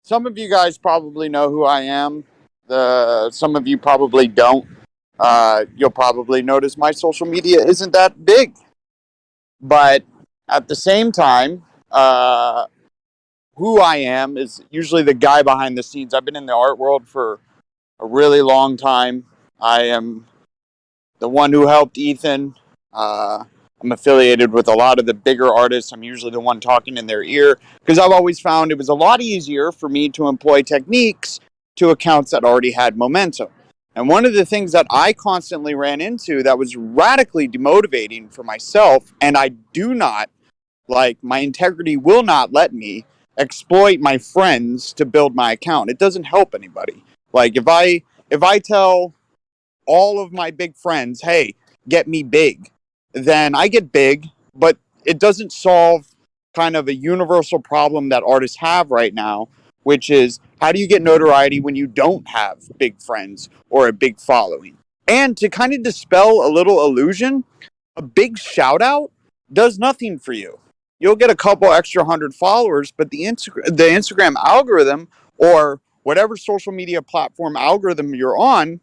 some of you guys probably know who I am. Some of you probably don't. You'll probably notice my social media isn't that big, but at the same time, who I am is usually the guy behind the scenes. I've been in the art world for a really long time. I am the one who helped Ethan. Uh, I'm affiliated with a lot of the bigger artists. I'm usually the one talking in their ear because I've always found it was a lot easier for me to employ techniques to accounts that already had momentum. And one of the things that I constantly ran into that was radically demotivating for myself, and I do not like, my integrity will not let me exploit my friends to build my account. It doesn't help anybody. Like if I tell all of my big friends, hey, get me big, then I get big, but it doesn't solve kind of a universal problem that artists have right now, which is how do you get notoriety when you don't have big friends or a big following? And to kind of dispel a little illusion, a big shout out does nothing for you. You'll get a couple extra hundred followers, but the Instagram algorithm or whatever social media platform algorithm you're on,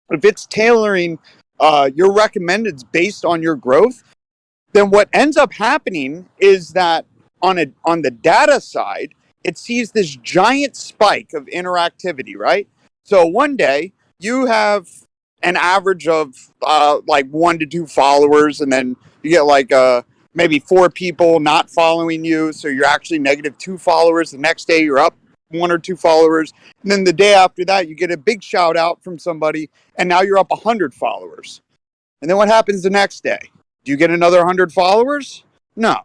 if it's tailoring your recommendeds based on your growth, then what ends up happening is that on the data side, it sees this giant spike of interactivity, right? So one day you have an average of like 1 to 2 followers, and then you get like maybe 4 people not following you, so you're actually -2 followers. The next day you're up 1 or 2 followers, and then the day after that you get a big shout out from somebody, and now you're up 100 followers. And then what happens the next day? Do you get another 100 followers? No.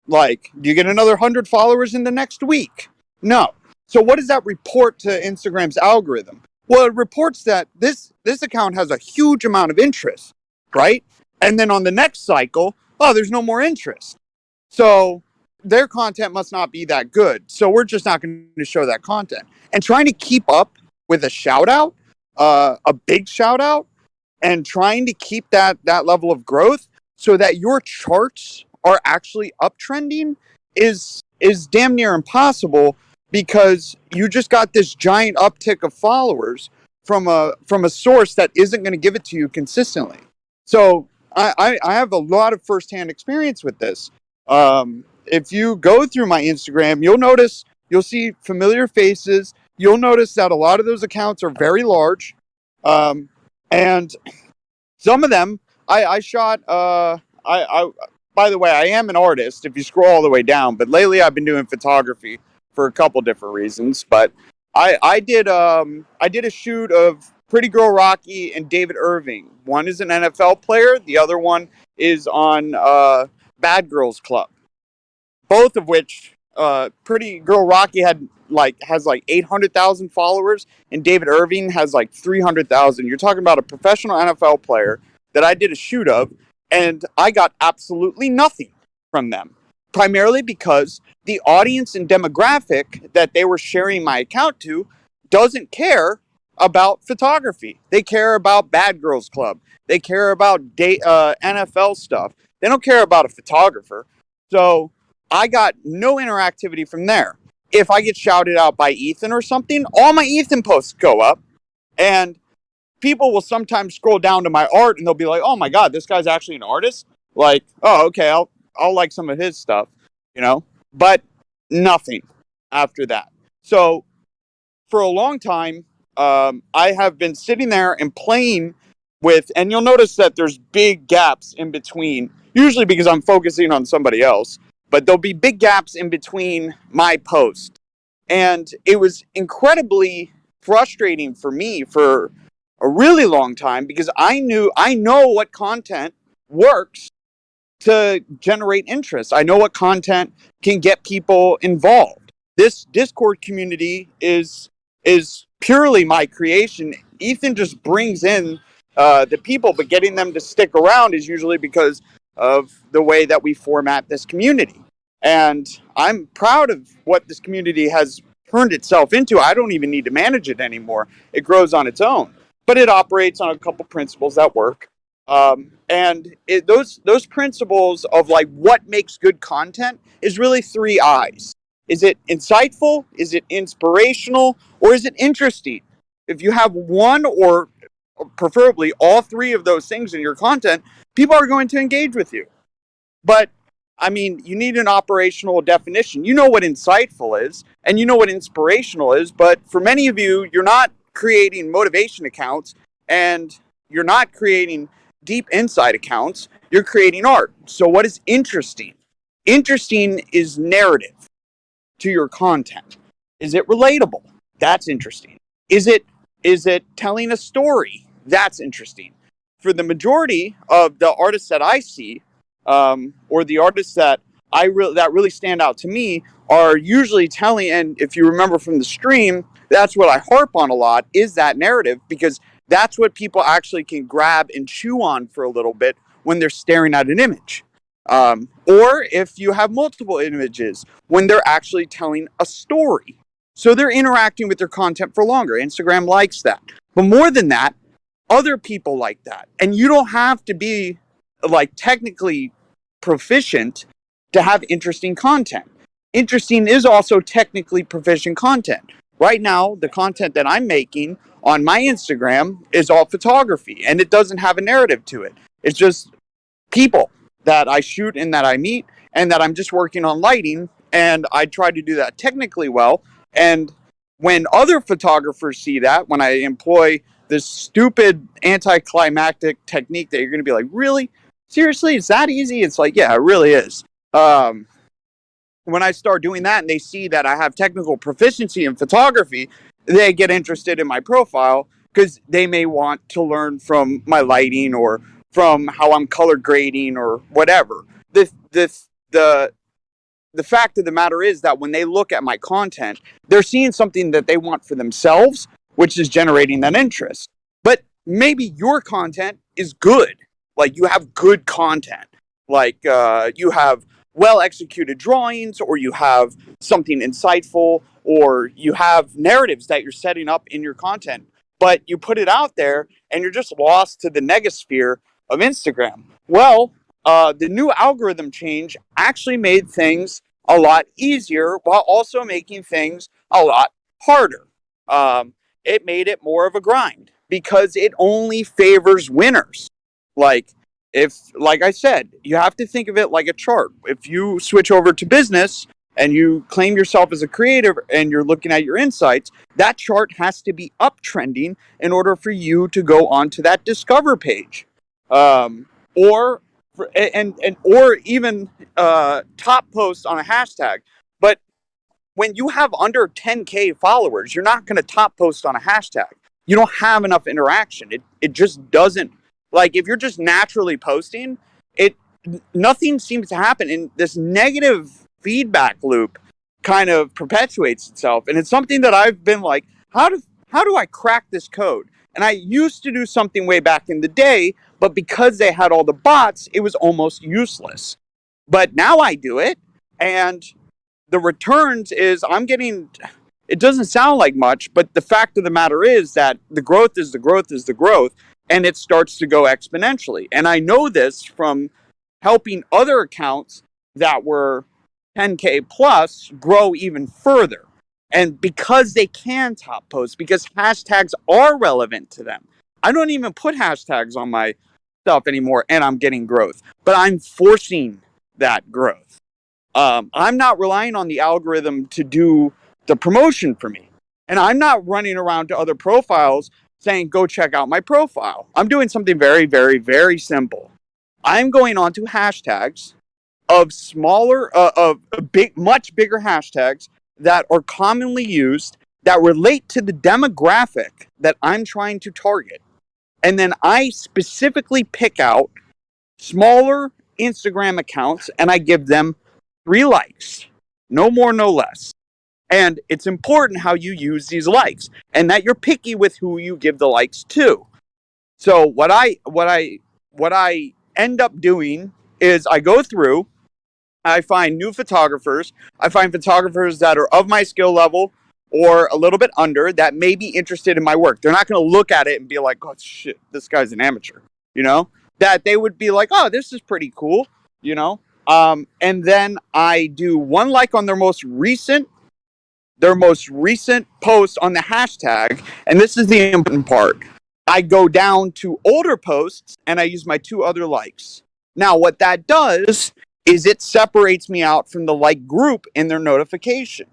Like, do you get another 100 followers in the next week? No. So what does that report to Instagram's algorithm? Well, it reports that this account has a huge amount of interest, right? And then on the next cycle, oh, there's no more interest. So their content must not be that good. So we're just not going to show that content. And trying to keep up with a shout out, a big shout out, and trying to keep that level of growth so that your charts are actually uptrending is damn near impossible, because you just got this giant uptick of followers from a source that isn't going to give it to you consistently. So I have a lot of firsthand experience with this. If you go through my Instagram, you'll see familiar faces. You'll notice that a lot of those accounts are very large. And some of them, I shot, by the way, I am an artist if you scroll all the way down, but lately I've been doing photography for a couple different reasons. But I did a shoot of Pretty Girl Rocky and David Irving. One is an NFL player, the other one is on Bad Girls Club. Both of which, Pretty Girl Rocky has like 800,000 followers, and David Irving has like 300,000. You're talking about a professional NFL player that I did a shoot of, and I got absolutely nothing from them. Primarily because the audience and demographic that they were sharing my account to doesn't care about photography. They care about Bad Girls Club. They care about NFL stuff. They don't care about a photographer. So I got no interactivity from there. If I get shouted out by Ethan or something, all my Ethan posts go up, and people will sometimes scroll down to my art and they'll be like, "Oh my God, this guy's actually an artist." Like, "Oh, okay, I'll like some of his stuff," you know. But nothing after that. So for a long time, I have been sitting there and playing with, and you'll notice that there's big gaps in between. Usually because I'm focusing on somebody else. But there'll be big gaps in between my posts. And it was incredibly frustrating for me for a really long time, because I know what content works to generate interest. I know what content can get people involved. This Discord community is purely my creation. Ethan just brings in the people, but getting them to stick around is usually because of the way that we format this community. And I'm proud of what this community has turned itself into. I don't even need to manage it anymore. It grows on its own. But it operates on a couple principles that work. And those principles of like what makes good content is really 3 I's. Is it insightful? Is it inspirational? Or is it interesting? If you have one or preferably all three of those things in your content, people are going to engage with you. But I mean, you need an operational definition. You know what insightful is and you know what inspirational is, but for many of you, you're not creating motivation accounts and you're not creating deep insight accounts. You're creating art. So, what is interesting? Interesting is narrative to your content. Is it relatable? That's interesting. Is it telling a story? That's interesting. For the majority of the artists that I see, or the artists that that really stand out to me, are usually telling. And if you remember from the stream, that's what I harp on a lot, is that narrative, because that's what people actually can grab and chew on for a little bit when they're staring at an image. Or if you have multiple images, when they're actually telling a story. So they're interacting with their content for longer. Instagram likes that. But more than that, other people like that. And you don't have to be like technically proficient to have interesting content. Interesting is also technically proficient content. Right now, the content that I'm making on my Instagram is all photography, and it doesn't have a narrative to it. It's just people that I shoot and that I meet, and that I'm just working on lighting, and I try to do that technically well. And when other photographers see that, when I employ this stupid anticlimactic technique that you're going to be like, really? Seriously? It's that easy? It's like, yeah, it really is. When I start doing that and they see that I have technical proficiency in photography, they get interested in my profile because they may want to learn from my lighting or from how I'm color grading or whatever. The fact of the matter is that when they look at my content, they're seeing something that they want for themselves, which is generating that interest. But maybe your content is good. Like, you have good content. Like, you have well executed drawings, or you have something insightful, or you have narratives that you're setting up in your content. But you put it out there and you're just lost to the negosphere of Instagram. Well, the new algorithm change actually made things a lot easier while also making things a lot harder. It made it more of a grind because it only favors winners. Like, like I said, you have to think of it like a chart. If you switch over to business and you claim yourself as a creative and you're looking at your insights, that chart has to be uptrending in order for you to go onto that discover page. Or or even top post on a hashtag. But when you have under 10K followers, you're not going to top post on a hashtag. You don't have enough interaction. It just doesn't, like, if you're just naturally posting, it nothing seems to happen, and this negative feedback loop kind of perpetuates itself. And it's something that I've been like, how do I crack this code? And I used to do something way back in the day, but because they had all the bots, it was almost useless. But now I do it, and the returns is I'm getting, it doesn't sound like much, but the fact of the matter is that the growth is the growth is the growth, and it starts to go exponentially. And I know this from helping other accounts that were 10K plus grow even further. And because they can top post, because hashtags are relevant to them. I don't even put hashtags on my stuff anymore, and I'm getting growth. But I'm forcing that growth. I'm not relying on the algorithm to do the promotion for me. And I'm not running around to other profiles saying, go check out my profile. I'm doing something very, very, very simple. I'm going on to hashtags of smaller, much bigger hashtags that are commonly used, that relate to the demographic that I'm trying to target. And then I specifically pick out smaller Instagram accounts and I give them 3 likes. No more, no less. And it's important how you use these likes and that you're picky with who you give the likes to. So what I end up doing is I go through, I find new photographers. I find photographers that are of my skill level or a little bit under that may be interested in my work. They're not going to look at it and be like, oh, shit, this guy's an amateur, you know? That they would be like, oh, this is pretty cool, you know? And then I do one like on their most recent post on the hashtag, and this is the important part. I go down to older posts and I use my two other likes. Now, what that does is it separates me out from the like group in their notification.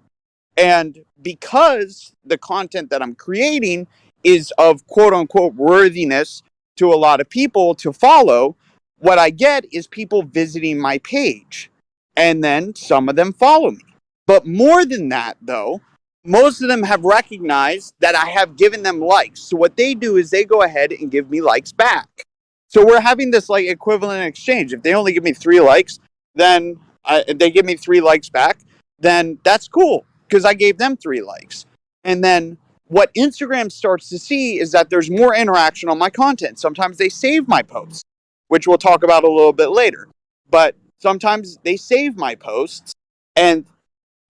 And because the content that I'm creating is of quote unquote worthiness to a lot of people to follow, what I get is people visiting my page. And then some of them follow me. But more than that, though, most of them have recognized that I have given them likes. So what they do is they go ahead and give me likes back. So we're having this like equivalent exchange. If they only give me 3 likes, then they give me 3 likes back, then that's cool because I gave them 3 likes. And then what Instagram starts to see is that there's more interaction on my content. Sometimes they save my posts, which we'll talk about a little bit later. But sometimes they save my posts. And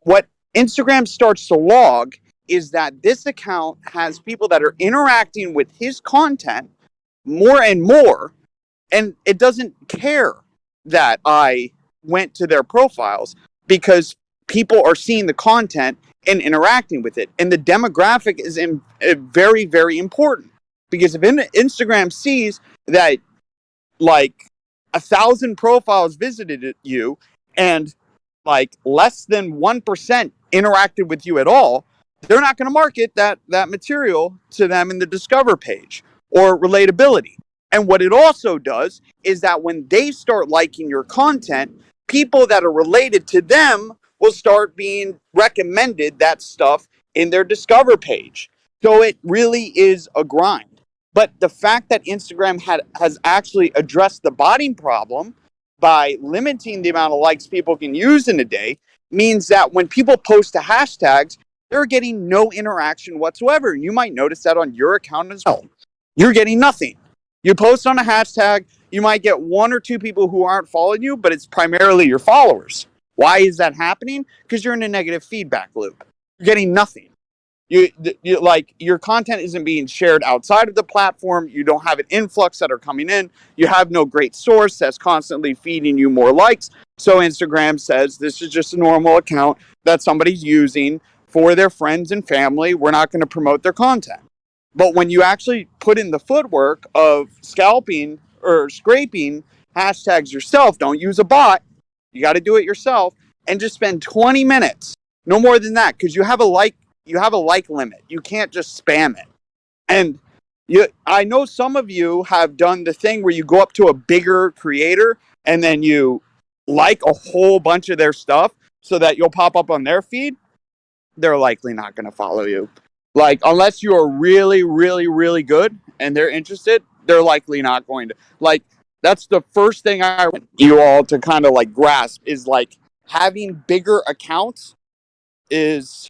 what Instagram starts to log is that this account has people that are interacting with his content more and more, and it doesn't care that I went to their profiles because people are seeing the content and interacting with it. And the demographic is very, very important because if Instagram sees that like 1,000 profiles visited you and like less than 1% interacted with you at all, they're not going to market that material to them in the discover page or relatability. And what it also does is that when they start liking your content, people that are related to them will start being recommended that stuff in their discover page. So it really is a grind. But the fact that Instagram has actually addressed the botting problem by limiting the amount of likes people can use in a day means that when people post to hashtags, they're getting no interaction whatsoever. You might notice that on your account as well. You're getting nothing. You post on a hashtag, you might get 1 or 2 people who aren't following you, but it's primarily your followers. Why is that happening? Because you're in a negative feedback loop. You're getting nothing. You like your content isn't being shared outside of the platform. You don't have an influx that are coming in. You have no great source that's constantly feeding you more likes. So Instagram says this is just a normal account that somebody's using for their friends and family. We're not going to promote their content. But when you actually put in the footwork of scalping or scraping hashtags yourself, don't use a bot. You got to do it yourself and just spend 20 minutes, no more than that, because you have a like limit. You can't just spam it. And I know some of you have done the thing where you go up to a bigger creator and then you like a whole bunch of their stuff so that you'll pop up on their feed. They're likely not going to follow you. Like, unless you're really, really, really good and they're interested, they're likely not going to. Like, that's the first thing I want you all to kind of like grasp is like having bigger accounts is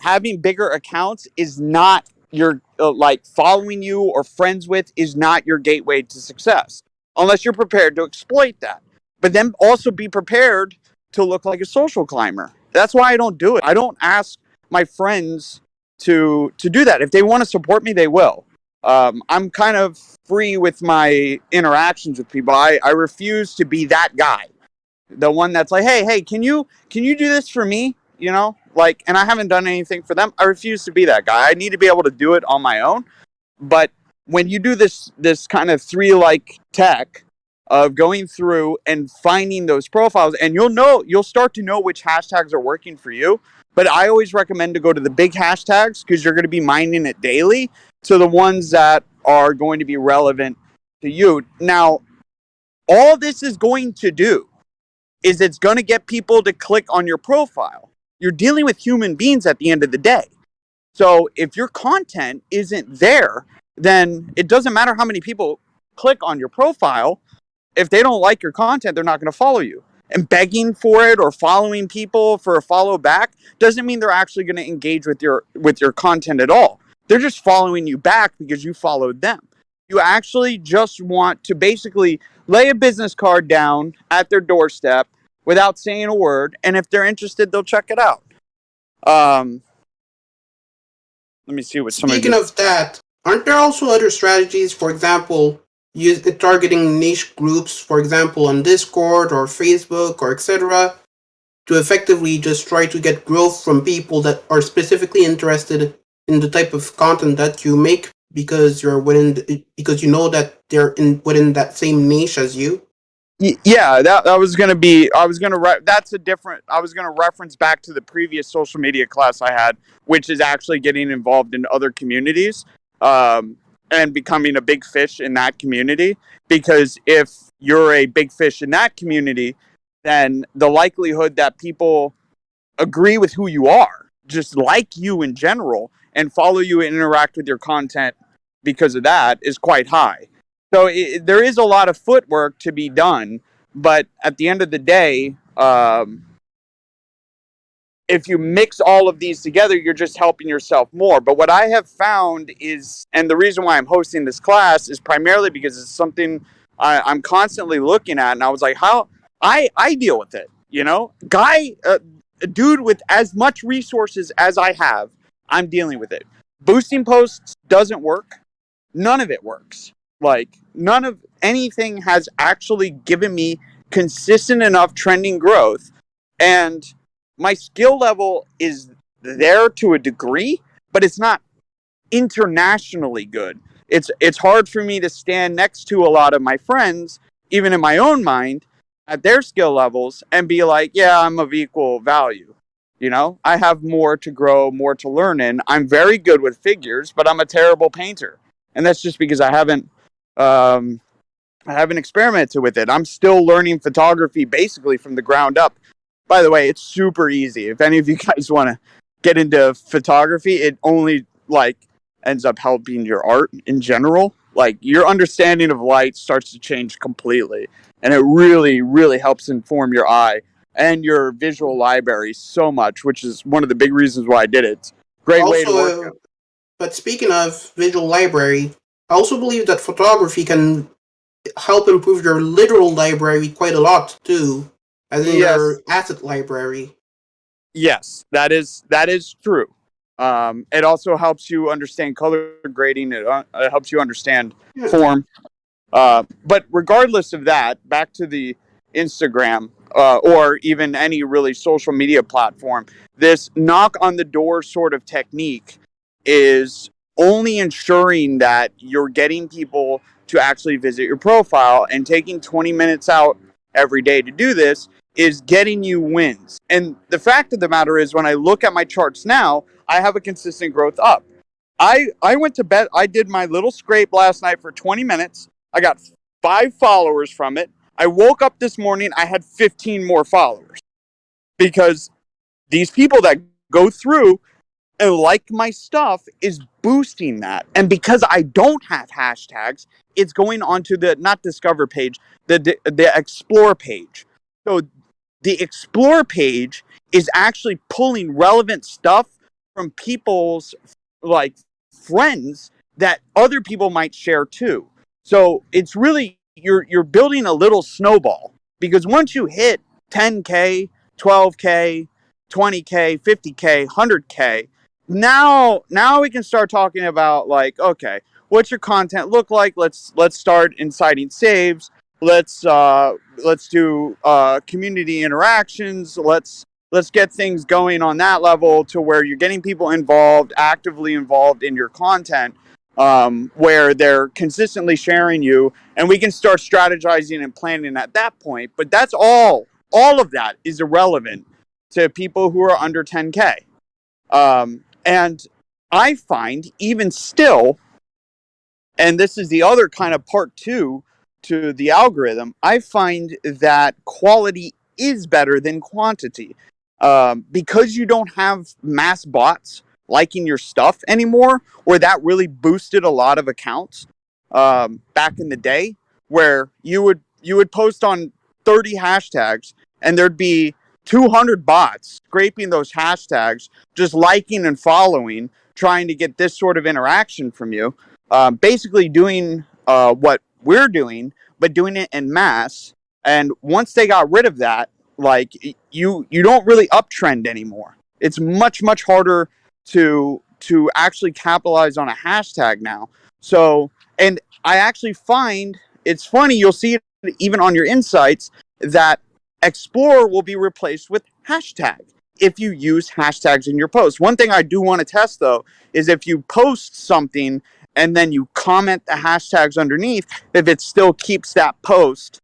having bigger accounts is not your like following you or friends with is not your gateway to success unless you're prepared to exploit that. But then also be prepared to look like a social climber. That's why I don't do it. I don't ask my friends to do that. If they want to support me, they will. I'm kind of free with my interactions with people. I refuse to be that guy, the one that's like, hey, can you do this for me? You know, like, and I haven't done anything for them. I refuse to be that guy. I need to be able to do it on my own. But when you do this kind of 3-like tech of going through and finding those profiles, and you'll start to know which hashtags are working for you. But I always recommend to go to the big hashtags because you're going to be mining it daily. So the ones that are going to be relevant to you. Now, all this is going to do is it's going to get people to click on your profile. You're dealing with human beings at the end of the day. So if your content isn't there, then it doesn't matter how many people click on your profile. If they don't like your content, they're not going to follow you. And begging for it or following people for a follow back doesn't mean they're actually going to engage with your content at all. They're just following you back because you followed them. You actually just want to basically lay a business card down at their doorstep without saying a word. And if they're interested, they'll check it out. Let me see what some of you... Speaking of that, aren't there also other strategies? For example, targeting niche groups, for example, on Discord or Facebook or etc., to effectively just try to get growth from people that are specifically interested in the type of content that you make because because you know that they're in within that same niche as you. Yeah, that was going to be, I was going to that's a different, I was going to reference back to the previous social media class I had, which is actually getting involved in other communities, um, and becoming a big fish in that community. Because if you're a big fish in that community, then the likelihood that people agree with who you are, just like you in general, and follow you and interact with your content because of that is quite high. So there is a lot of footwork to be done, but at the end of the day, if you mix all of these together, you're just helping yourself more. But what I have found is, and the reason why I'm hosting this class is primarily because it's something I'm constantly looking at, and I was like, how I deal with it, a dude with as much resources as I have, I'm dealing with it. Boosting posts doesn't work. None of it works. Like, none of anything has actually given me consistent enough trending growth. And my skill level is there to a degree, but it's not internationally good. It's hard for me to stand next to a lot of my friends, even in my own mind, at their skill levels, and be like, yeah, I'm of equal value. I have more to grow, more to learn in. I'm very good with figures, but I'm a terrible painter, and that's just because um, I haven't experimented with it. I'm still learning photography basically from the ground up. By the way, it's super easy. If any of you guys want to get into photography, it only ends up helping your art in general. Like, your understanding of light starts to change completely, and it really, really helps inform your eye and your visual library so much, which is one of the big reasons why I did it. Great way to work Also, out. but speaking of visual library, I also believe that photography can help improve your literal library quite a lot too, as in Yes, your asset library. yes, that is true. It also helps you understand color grading. It helps you understand Yeah. form. But regardless of that, back to the Instagram, or even any really social media platform, this knock on the door sort of technique is only ensuring that you're getting people to actually visit your profile, and taking 20 minutes out every day to do this is getting you wins. And the fact of the matter is, when I look at my charts now, I have a consistent growth up. I went to bed. I did my little scrape last night for 20 minutes. I got 5 followers from it. I woke up this morning, I had 15 more followers, because these people that go through and like my stuff is boosting that. And because I don't have hashtags, it's going onto the not discover page, the explore page. So the explore page is actually pulling relevant stuff from people's, like, friends that other people might share too. So it's really, you're building a little snowball, because once you hit 10K, 12K, 20K, 50K, 100K, now we can start talking about, like, okay, what's your content look like? Let's start inciting saves. Let's do community interactions. Let's get things going on that level, to where you're getting people involved, actively involved in your content, where they're consistently sharing you, and we can start strategizing and planning at that point. But that's all of that is irrelevant to people who are under 10K. And I find, even still, and this is the other kind of part two to the algorithm, I find that quality is better than quantity, because you don't have mass bots liking your stuff anymore, where that really boosted a lot of accounts, back in the day, where you would post on 30 hashtags, and there'd be 200 bots scraping those hashtags, just liking and following, trying to get this sort of interaction from you, basically doing what we're doing, but doing it in mass. And once they got rid of that, like, you don't really uptrend anymore. It's much harder to actually capitalize on a hashtag now. So, and I actually find it's funny. You'll see it even on your insights that Explorer will be replaced with hashtag if you use hashtags in your posts. One thing I do want to test though is if you post something and then you comment the hashtags underneath, if it still keeps that post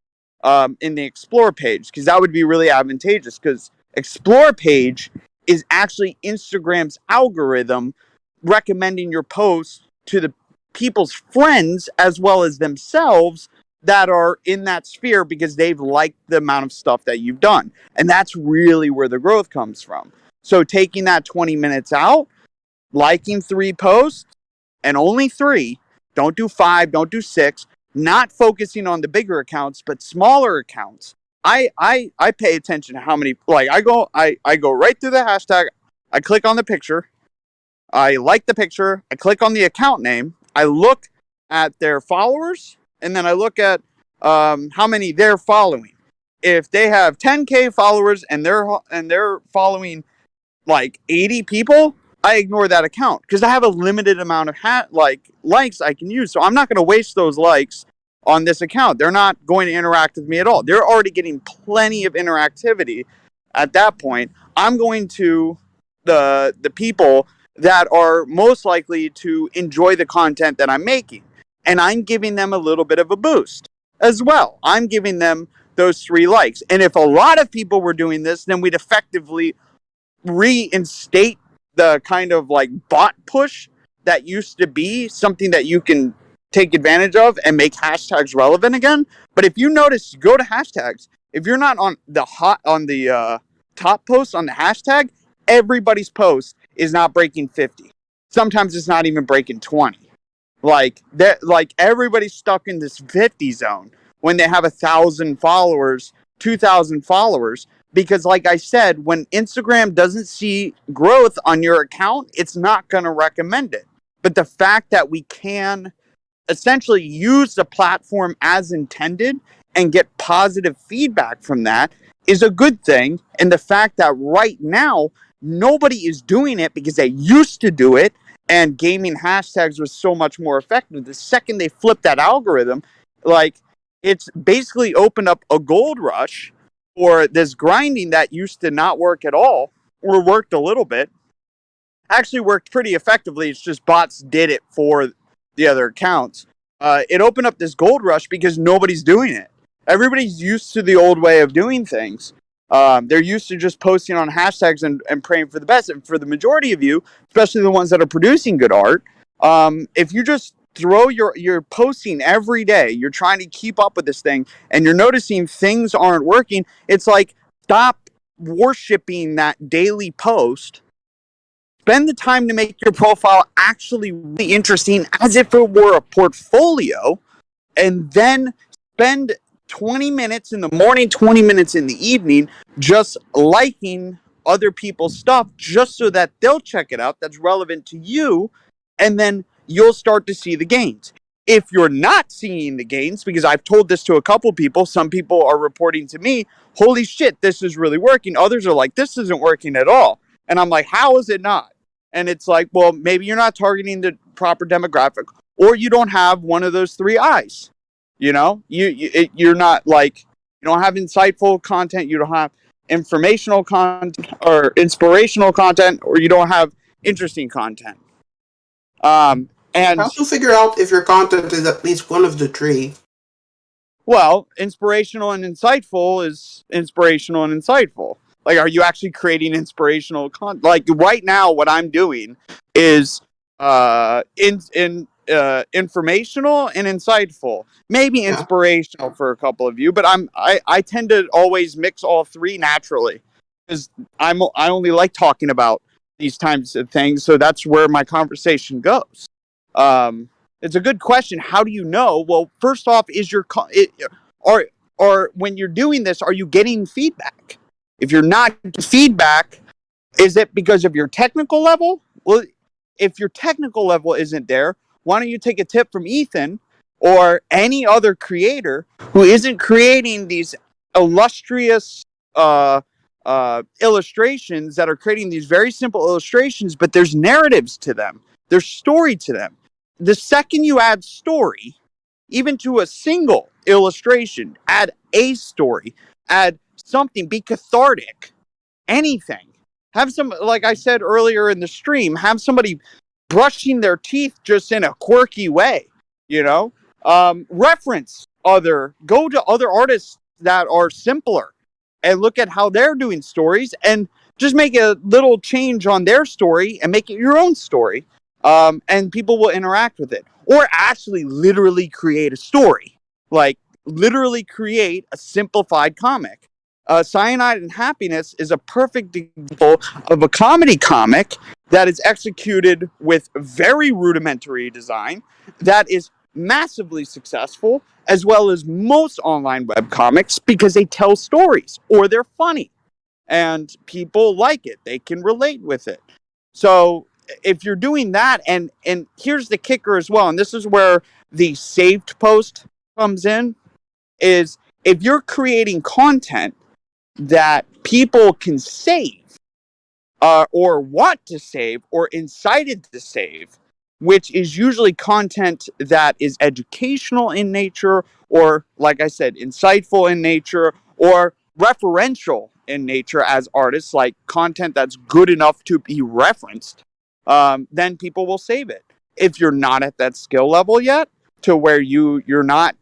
in the Explore page, because that would be really advantageous. Because Explore page is actually Instagram's algorithm recommending your post to the people's friends as well as themselves that are in that sphere because they've liked the amount of stuff that you've done. And that's really where the growth comes from. So taking that 20 minutes out, liking 3 posts and only 3, don't do 5, don't do 6, not focusing on the bigger accounts, but smaller accounts. I pay attention to how many, like I go right through the hashtag, I click on the picture, I like the picture, I click on the account name, I look at their followers, and then I look at how many they're following. If they have 10K followers and they're following like 80 people, I ignore that account because I have a limited amount of likes I can use. So I'm not going to waste those likes on this account. They're not going to interact with me at all. They're already getting plenty of interactivity at that point. I'm going to the people that are most likely to enjoy the content that I'm making. And I'm giving them a little bit of a boost as well. I'm giving them those 3 likes. And if a lot of people were doing this, then we'd effectively reinstate the kind of like bot push that used to be something that you can take advantage of and make hashtags relevant again. But if you notice, go to hashtags. If you're not on the top post on the hashtag, everybody's post is not breaking 50. Sometimes it's not even breaking 20. Like that, like everybody's stuck in this 50 zone when they have 1,000 followers, 2,000 followers. Because like I said, when Instagram doesn't see growth on your account, it's not going to recommend it. But the fact that we can essentially use the platform as intended and get positive feedback from that is a good thing. And the fact that right now, nobody is doing it because they used to do it and gaming hashtags was so much more effective. The second they flip that algorithm, like it's basically opened up a gold rush or this grinding that used to not work at all or worked a little bit, actually worked pretty effectively. It's just bots did it for the other accounts. It opened up this gold rush because nobody's doing it. Everybody's used to the old way of doing things. They're used to just posting on hashtags and praying for the best. And for the majority of you, especially the ones that are producing good art, if you just throw you're posting every day, you're trying to keep up with this thing, and you're noticing things aren't working, it's like stop worshiping that daily post. Spend the time to make your profile actually really interesting as if it were a portfolio, and then spend 20 minutes in the morning, 20 minutes in the evening, just liking other people's stuff just so that they'll check it out that's relevant to you, and then you'll start to see the gains. If you're not seeing the gains, because I've told this to a couple people, some people are reporting to me, holy shit, this is really working. Others are like, this isn't working at all. And I'm like, how is it not? And it's like, well, maybe you're not targeting the proper demographic, or you don't have one of those 3 eyes. You know, you're not like, you don't have insightful content, you don't have informational content or inspirational content, or you don't have interesting content. How And to figure out if your content is at least one of the 3? well, inspirational and insightful is inspirational and insightful. Like, are you actually creating inspirational content? Like right now, what I'm doing is informational and insightful. Maybe Yeah. inspirational for a couple of you, but I tend to always mix all 3 naturally because I only like talking about these types of things, so that's where my conversation goes. It's a good question. How do you know? Well, first off, is your or when you're doing this, are you getting feedback? If you're not getting feedback, is it because of your technical level? Well, if your technical level isn't there, why don't you take a tip from Ethan or any other creator who isn't creating these illustrious illustrations that are creating these very simple illustrations, but there's narratives to them, there's story to them. The second you add story, even to a single illustration. Add a story, add something, be cathartic, anything. Have some, like I said earlier in the stream, have somebody brushing their teeth just in a quirky way, you know? Go to other artists that are simpler and look at how they're doing stories and just make a little change on their story and make it your own story. And people will interact with it. Or actually literally create a story. Like, literally create a simplified comic. Cyanide and Happiness is a perfect example of a comedy comic that is executed with very rudimentary design that is massively successful, as well as most online web comics, because they tell stories or they're funny and people like it. They can relate with it. So if you're doing that, and here's the kicker as well, and this is where the saved post comes in, is if you're creating content that people can save, or want to save or incited to save, which is usually content that is educational in nature, or, like I said, insightful in nature, or referential in nature as artists, like content that's good enough to be referenced, then people will save it. If you're not at that skill level yet, to where you're not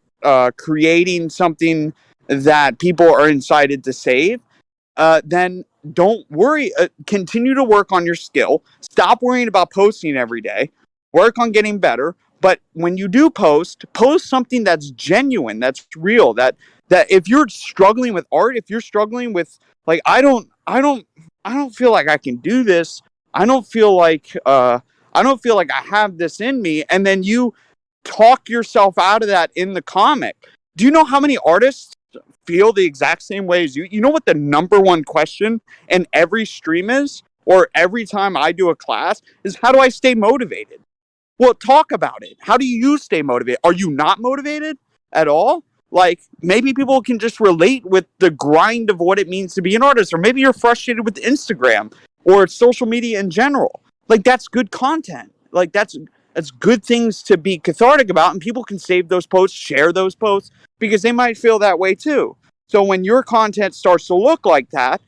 creating something that people are incited to save, then don't worry. Continue to work on your skill. Stop worrying about posting every day. Work on getting better. But when you do post, post something that's genuine, that's real. That if you're struggling with art, if you're struggling with, like, I don't feel like I can do this. I don't feel like I have this in me. And then you talk yourself out of that in the comic. Do you know how many artists feel the exact same way as you? You know what the number one question in every stream is, or every time I do a class, is how do I stay motivated? Well, talk about it. How do you stay motivated? Are you not motivated at all? Like, maybe people can just relate with the grind of what it means to be an artist, or maybe you're frustrated with Instagram or social media in general. Like, that's good content. Like, that's good things to be cathartic about, and people can save those posts, share those posts, because they might feel that way too. So when your content starts to look like that,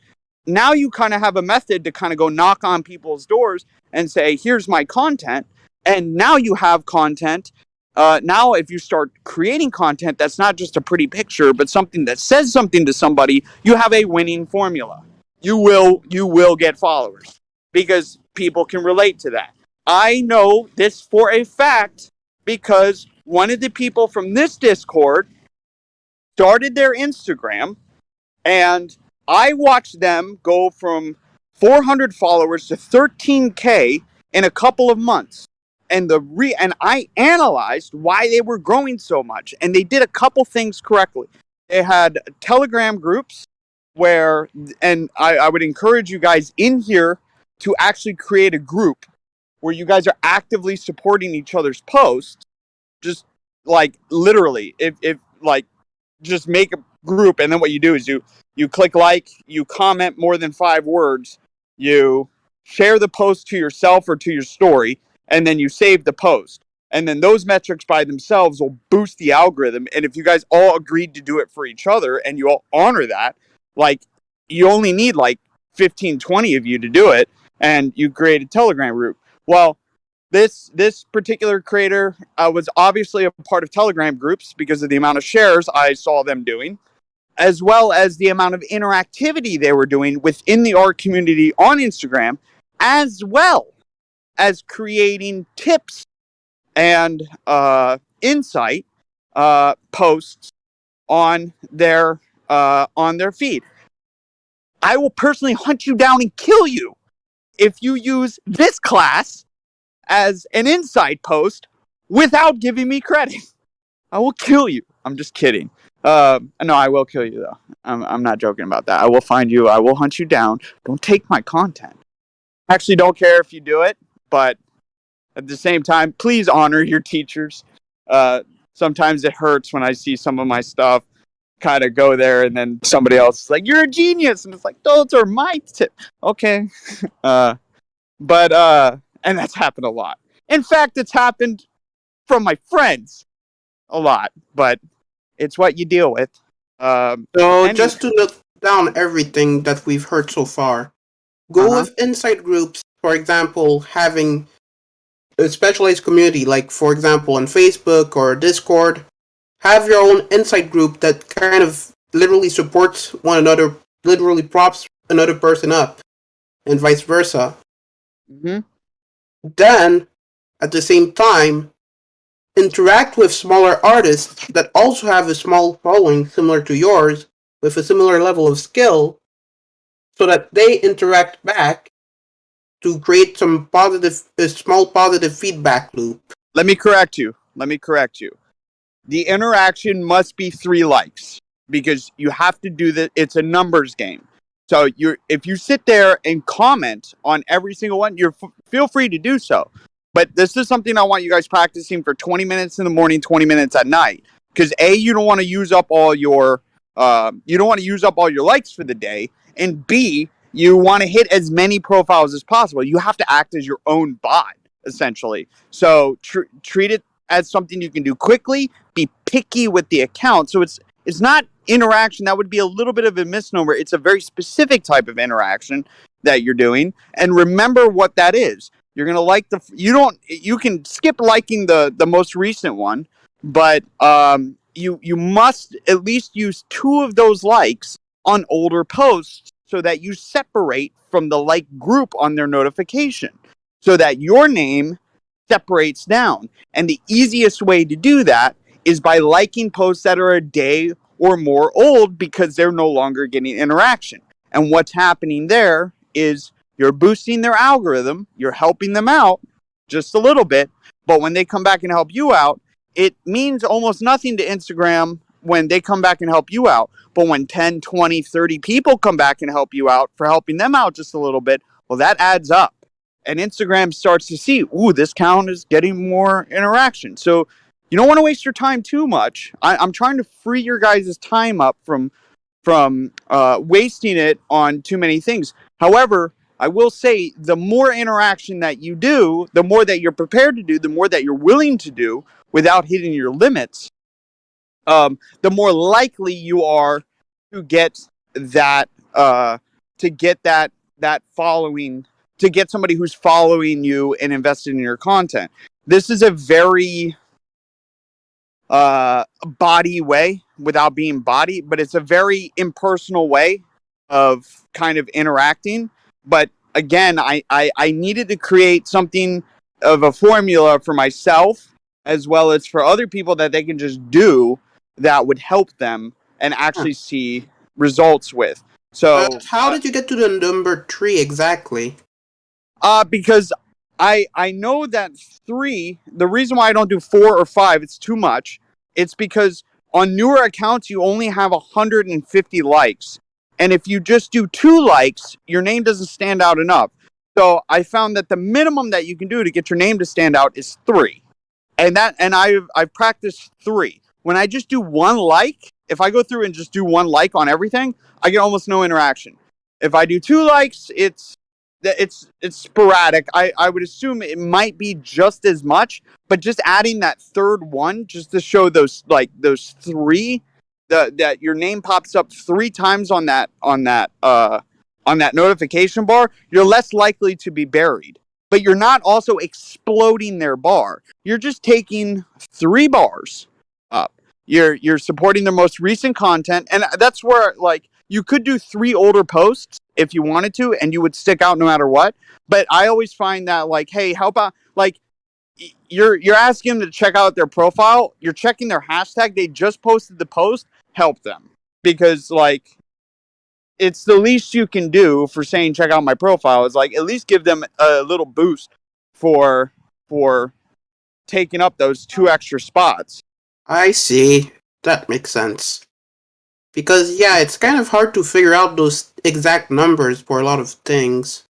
now you kind of have a method to kind of go knock on people's doors and say, here's my content. And now you have content. Now, if you start creating content that's not just a pretty picture, but something that says something to somebody, you have a winning formula. You will get followers because people can relate to that. I know this for a fact because one of the people from this Discord started their Instagram, and I watched them go from 400 followers to 13K in a couple of months. And I analyzed why they were growing so much, and they did a couple things correctly. They had Telegram groups where, and I would encourage you guys in here to actually create a group where you guys are actively supporting each other's posts. Just like literally, if like, just make a group, and then what you do is you click like, you comment more than 5 words, you share the post to yourself or to your story, and then you save the post. And then those metrics by themselves will boost the algorithm. And if you guys all agreed to do it for each other and you all honor that, like, you only need like 15, 20 of you to do it, and you create a Telegram group. Well, this particular creator was obviously a part of Telegram groups because of the amount of shares I saw them doing, as well as the amount of interactivity they were doing within the art community on Instagram, as well as creating tips and insight posts on their feed. I will personally hunt you down and kill you if you use this class as an inside post without giving me credit. I will kill you. I'm just kidding. No, I will kill you though. I'm not joking about that. I will find you. I will hunt you down. Don't take my content. I actually don't care if you do it, but at the same time, please honor your teachers. Sometimes it hurts when I see some of my stuff kind of go there, and then somebody else is like, "You're a genius," and it's like, "Those are my tips." Okay, but and that's happened a lot. In fact, it's happened from my friends a lot, but it's what you deal with. So Any just to note down everything that we've heard so far, Uh go huh. with inside groups, for example, having a specialized community, like for example on Facebook or Discord. Have your own inside group that kind of literally supports one another, literally props another person up, and vice versa. Hmm. Then, at the same time, interact with smaller artists that also have a small following similar to yours, with a similar level of skill, so that they interact back to create some positive, a small positive feedback loop. Let me correct you. Let me correct you. The interaction must be 3 likes because you have to do that. It's a numbers game. So if you sit there and comment on every single one, feel free to do so. But this is something I want you guys practicing for 20 minutes in the morning, 20 minutes at night. Because you don't want to use up all your likes for the day, and B, you want to hit as many profiles as possible. You have to act as your own bot essentially. So treat it as something you can do quickly. Be picky with the account. So it's not interaction. That would be a little bit of a misnomer. It's a very specific type of interaction that you're doing. And remember what that is. You're gonna like you can skip liking the most recent one, but you must at least use 2 of those likes on older posts so that you separate from the like group on their notification, so that your name separates down. And the easiest way to do that is by liking posts that are a day or more old because they're no longer getting interaction. And what's happening there is you're boosting their algorithm, you're helping them out just a little bit, but when they come back and help you out, it means almost nothing to Instagram when they come back and help you out. But when 10, 20, 30 people come back and help you out for helping them out just a little bit, well, that adds up. And Instagram starts to see, ooh, this account is getting more interaction. So you don't want to waste your time too much. I'm trying to free your guys' time up from wasting it on too many things. However, I will say the more interaction that you do, the more that you're prepared to do, the more that you're willing to do without hitting your limits, the more likely you are to get that that following, to get somebody who's following you and invested in your content. This is a very body way without being body, but it's a very impersonal way of kind of interacting. But again, I needed to create something of a formula for myself as well as for other people that they can just do that would help them and Huh. actually see results with. But So how did you get to the number 3 exactly? because I know that 3. The reason why I don't do 4 or 5, it's too much. It's because on newer accounts you only have 150 likes, and if you just do 2 likes, your name doesn't stand out enough. So I found that the minimum that you can do to get your name to stand out is 3, and I've practiced 3. When I just do 1 like, if I go through and just do 1 like on everything, I get almost no interaction. If I do 2 likes, it's sporadic. I would assume it might be just as much, but just adding that third one just to show those 3, that your name pops up 3 times on that notification bar, you're less likely to be buried. But you're not also exploding their bar. You're just taking 3 bars up. You're supporting their most recent content, and that's where like you could do 3 older posts if you wanted to, and you would stick out no matter what. But I always find that like, hey, how about like you're asking them to check out their profile, you're checking their hashtag, they just posted the post, help them because like it's the least you can do for saying check out my profile is like at least give them a little boost for for taking up those 2 extra spots. I see. That makes sense. Because, yeah, it's kind of hard to figure out those exact numbers for a lot of things.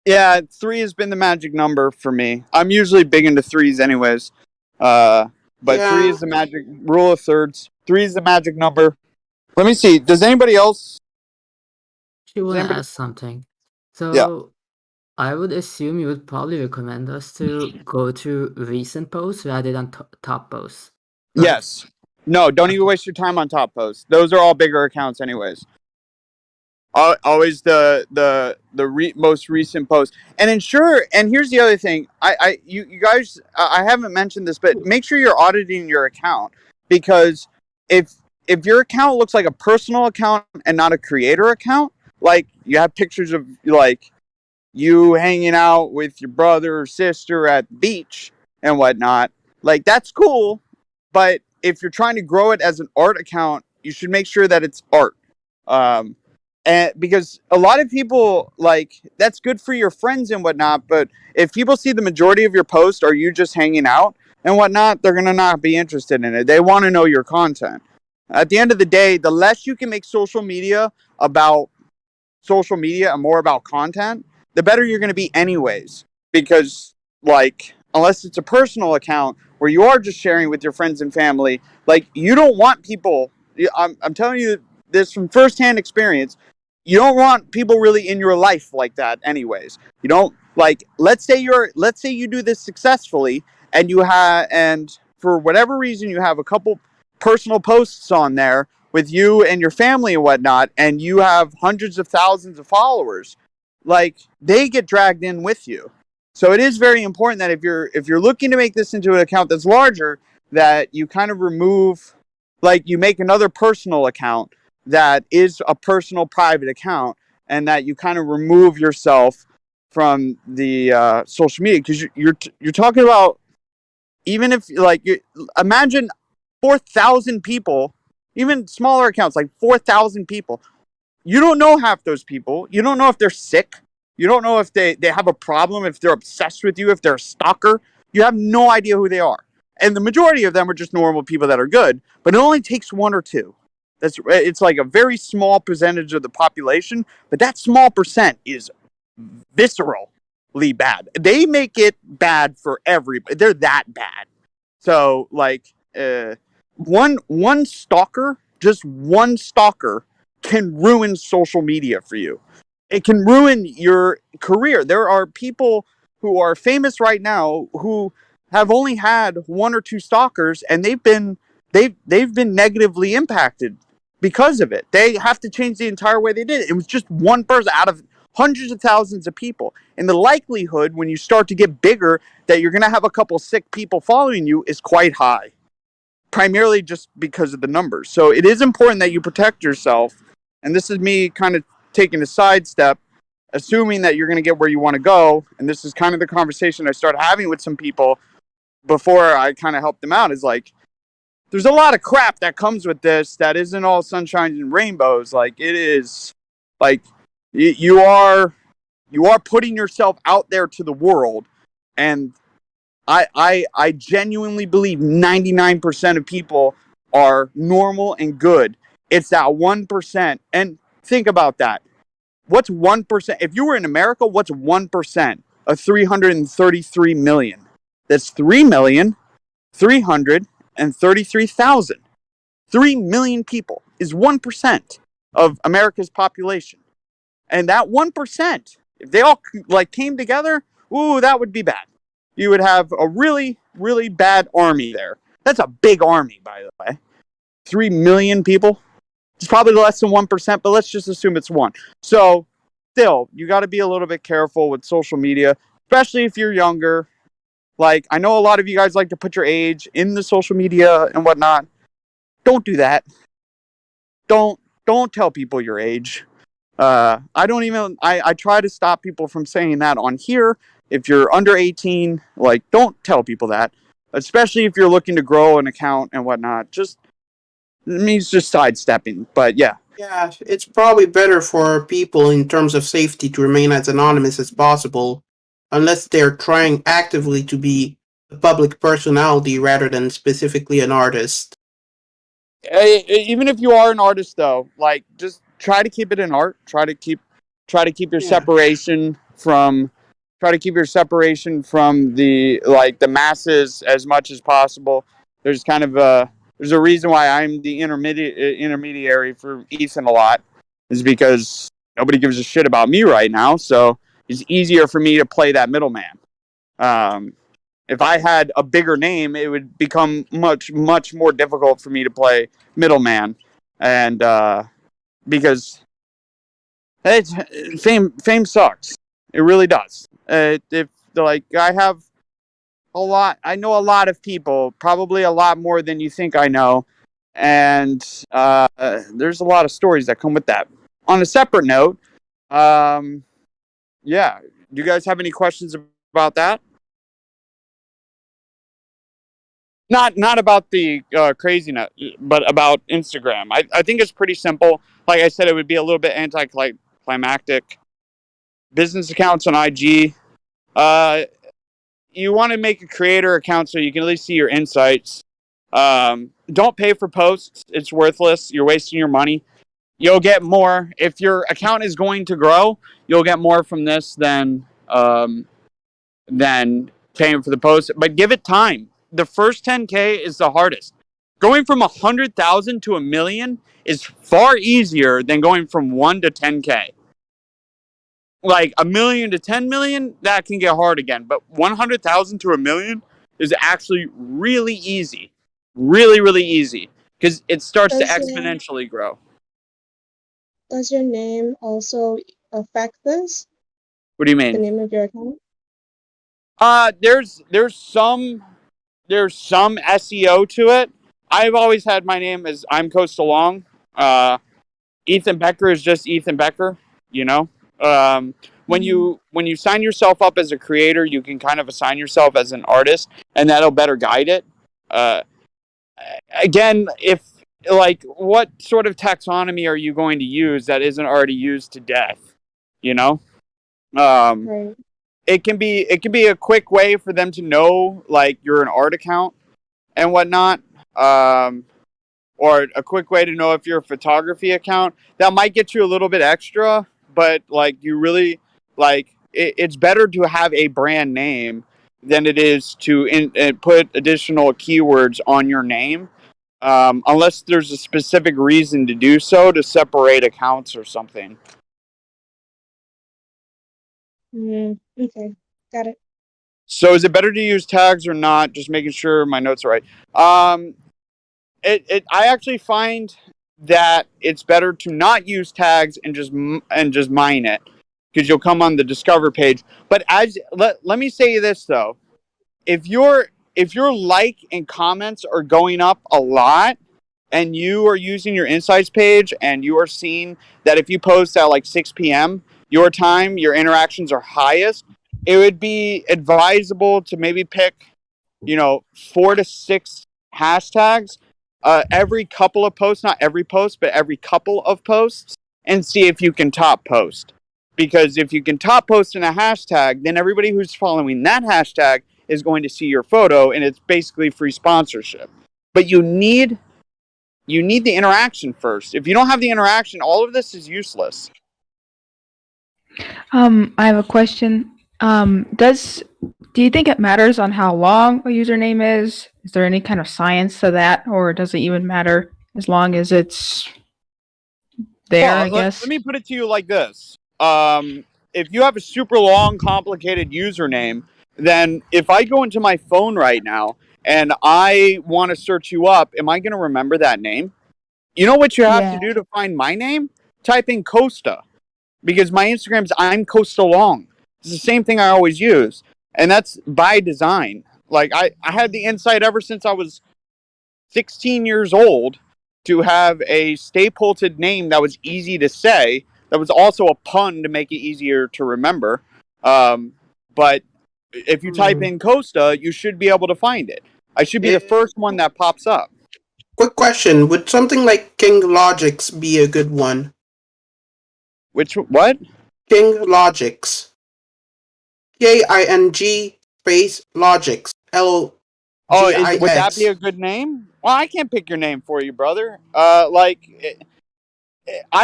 Yeah, 3 has been the magic number for me. I'm usually big into threes, anyways. But 3 Yeah, is the magic rule of thirds. 3 is the magic number. Let me see. Does anybody else? You Does want to anybody? ask something. Yeah. So I would assume you would probably recommend us to go to recent posts rather than top posts. Yes. No, don't even waste your time on top posts. Those are all bigger accounts, anyways. Always the most recent post, and ensure. And here's the other thing: you guys, I haven't mentioned this, but make sure you're auditing your account, because if your account looks like a personal account and not a creator account, like you have pictures of like you hanging out with your brother or sister at the beach and whatnot, like that's cool. But if you're trying to grow it as an art account, you should make sure that it's art. Um, and because a lot of people, like, that's good for your friends and whatnot, but if people see the majority of your post are you just hanging out and whatnot, they're gonna not be interested in it. They want to know your content. At the end of the day, the less you can make social media about social media and more about content, the better you're going to be anyways. Because, like, unless it's a personal account where you are just sharing with your friends and family, like, you don't want people, I'm telling you this from firsthand experience, you don't want people really in your life like that anyways. You don't, like, let's say you do this successfully, and and for whatever reason you have a couple personal posts on there with you and your family and whatnot, and you have hundreds of thousands of followers, like, they get dragged in with you. So it is very important that if you're looking to make this into an account that's larger, that you kind of remove, like, you make another personal account that is a personal private account, and that you kind of remove yourself from the social media, because you're talking about, even if, like, imagine 4,000 people, even smaller accounts, like 4,000 people. You don't know half those people. You don't know if they're sick. You don't know if they have a problem, if they're obsessed with you, if they're a stalker. You have no idea who they are. And the majority of them are just normal people that are good, but it only takes one or two. It's like a very small percentage of the population, but that small percent is viscerally bad. They make it bad for everybody. They're that bad. So, like, one stalker, just one stalker, can ruin social media for you. It can ruin your career. There are people who are famous right now who have only had one or two stalkers, and they've been negatively impacted because of it. They have to change the entire way they did it. It was just one person out of hundreds of thousands of people. And the likelihood when you start to get bigger that you're going to have a couple sick people following you is quite high, primarily just because of the numbers. So it is important that you protect yourself. And this is me kind of taking a sidestep, assuming that you're going to get where you want to go. And this is kind of the conversation I started having with some people before I kind of helped them out, is like, there's a lot of crap that comes with this that isn't all sunshine and rainbows. Like, it is, like, you are putting yourself out there to the world, and I genuinely believe 99% of people are normal and good. It's that 1%. And think about that. What's 1%? If you were in America, what's 1% of 333 million? That's 3,333,000. 3 million people is 1% of America's population. And that 1%, if they all, like, came together, ooh, that would be bad. You would have a really, really bad army there. That's a big army, by the way. 3 million people. It's probably less than 1%, but let's just assume it's 1. So, still, you got to be a little bit careful with social media, especially if you're younger. Like, I know a lot of you guys like to put your age in the social media and whatnot. Don't do that. Don't tell people your age. I try to stop people from saying that on here. If you're under 18, like, don't tell people that, especially if you're looking to grow an account and whatnot. Just, it means just sidestepping. But yeah. Yeah, it's probably better for people in terms of safety to remain as anonymous as possible, unless they're trying actively to be a public personality rather than specifically an artist. Even if you are an artist, though, like, just try to keep it in art. Try to keep your Yeah. separation from the, like, the masses as much as possible. There's kind of there's a reason why I'm the intermediary for Ethan a lot, is because nobody gives a shit about me right now, so it's easier for me to play that middleman. If I had a bigger name, it would become much more difficult for me to play middleman, and because it's, fame sucks. It really does. If like I know a lot of people, probably a lot more than you think I know, and there's a lot of stories that come with that. On a separate note, um, yeah, do you guys have any questions about that? Not about the craziness, but about Instagram. I think it's pretty simple. Like I said, it would be a little bit anticlimactic. Business accounts on IG. Uh, you want to make a creator account so you can at least see your insights. Don't pay for posts. It's worthless. You're wasting your money. You'll get more if your account is going to grow. You'll get more from this than paying for the post. But give it time. The first 10K is the hardest. Going from 100,000 to a million is far easier than going from 1 to 10K. Like a million to 10 million, that can get hard again. But 100,000 to a million is actually really easy. Really, really easy. Because it starts to exponentially grow. Does your name also affect this? What do you The mean? name of your account? There's some SEO to it. I've always had my name as I'm Costa Long. Ethan Becker is just Ethan Becker, you know. When you sign yourself up as a creator, you can kind of assign yourself as an artist, and that'll better guide it. Again, if like what sort of taxonomy are you going to use that isn't already used to death? You know, Right. it can be a quick way for them to know like you're an art account and whatnot. Or a quick way to know if you're a photography account. That might get you a little bit extra, but like you really like it's better to have a brand name than it is to put additional keywords on your name, unless there's a specific reason to do so to separate accounts or something. Okay, got it. So is it better to use tags or not? Just making sure my notes are right. I actually find that it's better to not use tags and just mine it, because you'll come on the discover page. But let me say this though, if your like and comments are going up a lot, and you are using your insights page, and you are seeing that if you post at like 6 p.m. your time, your interactions are highest, it would be advisable to maybe pick 4 to 6 hashtags every couple of posts, not every post, but every couple of posts, and see if you can top post. Because if you can top post in a hashtag, then everybody who's following that hashtag is going to see your photo, and it's basically free sponsorship. But you need the interaction first. If you don't have the interaction, all of this is useless. I have a question. Do you think it matters on how long a username is? Is there any kind of science to that, or does it even matter as long as it's there, I guess? Let me put it to you like this. If you have a super long, complicated username, then if I go into my phone right now and I want to search you up, am I going to remember that name? You know what you have to do to find my name? Type in Costa. Because my Instagram's I'm Costa Long. It's the same thing I always use. And that's by design. Like I had the insight ever since I was 16 years old to have a stapleted name that was easy to say, that was also a pun to make it easier to remember. But if you type in Costa, you should be able to find it. I should be the first one that pops up. Quick question: would something like King Logics be a good one? What? King Logics. KING space Logics. LOGIX. Would that be a good name? Well, I can't pick your name for you, brother. I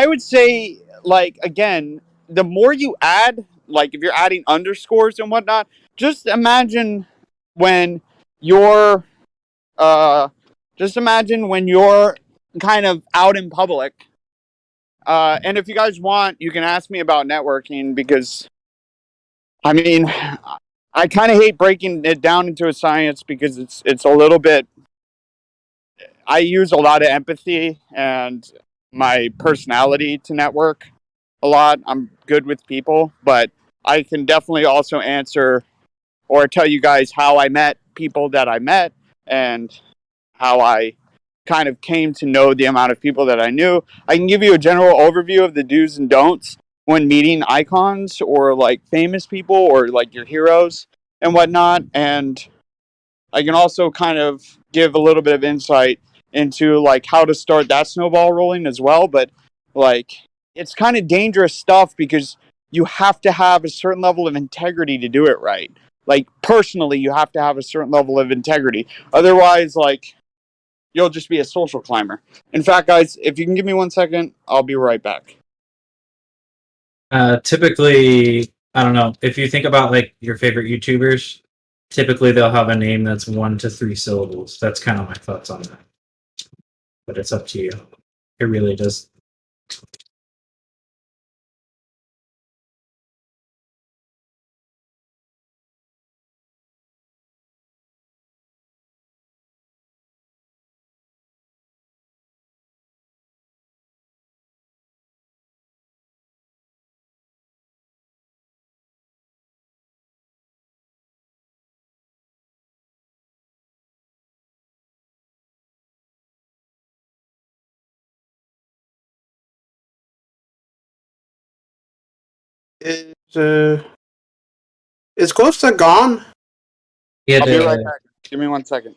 would say, like, again, the more you add, like, if you're adding underscores and whatnot, just imagine when you're, kind of out in public. And if you guys want, you can ask me about networking, because, I mean, I kind of hate breaking it down into a science because it's a little bit. I use a lot of empathy and my personality to network a lot. I'm good with people, but I can definitely also answer or tell you guys how I met people that I met and how I kind of came to know the amount of people that I knew. I can give you a general overview of the do's and don'ts when meeting icons or like famous people or like your heroes and whatnot. And I can also kind of give a little bit of insight into like how to start that snowball rolling as well. But like it's kind of dangerous stuff because you have to have a certain level of integrity to do it right. Like personally, you have to have a certain level of integrity. Otherwise, like you'll just be a social climber. In fact, guys, if you can give me 1 second, I'll be right back. Typically, I don't know. If you think about like your favorite YouTubers, typically they'll have a name that's 1 to 3 syllables. That's kind of my thoughts on that. But it's up to you. It really does. Is is Costa gone? Yeah, I'll be right back. Give me 1 second.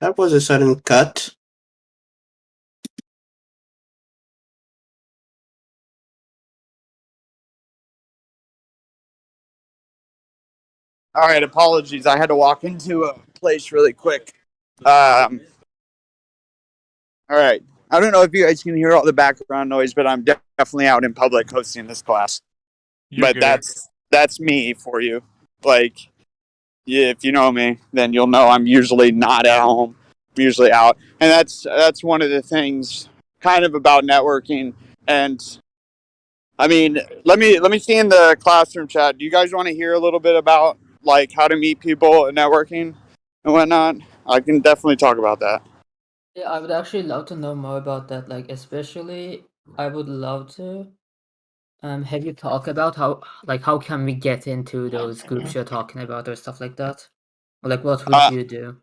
That was a sudden cut. All right, apologies. I had to walk into a place really quick. All right. I don't know if you guys can hear all the background noise, but I'm definitely out in public hosting this class. But that's me for you. Like, yeah, if you know me, then you'll know I'm usually not at home. I'm usually out, and that's one of the things kind of about networking. And I mean, let me see in the classroom chat. Do you guys want to hear a little bit about like how to meet people and networking and whatnot? I can definitely talk about that. Yeah, I would actually love to know more about that. Like, especially, I would love to have you talk about how can we get into those groups you're talking about or stuff like that? Or like, what would Uh, you do?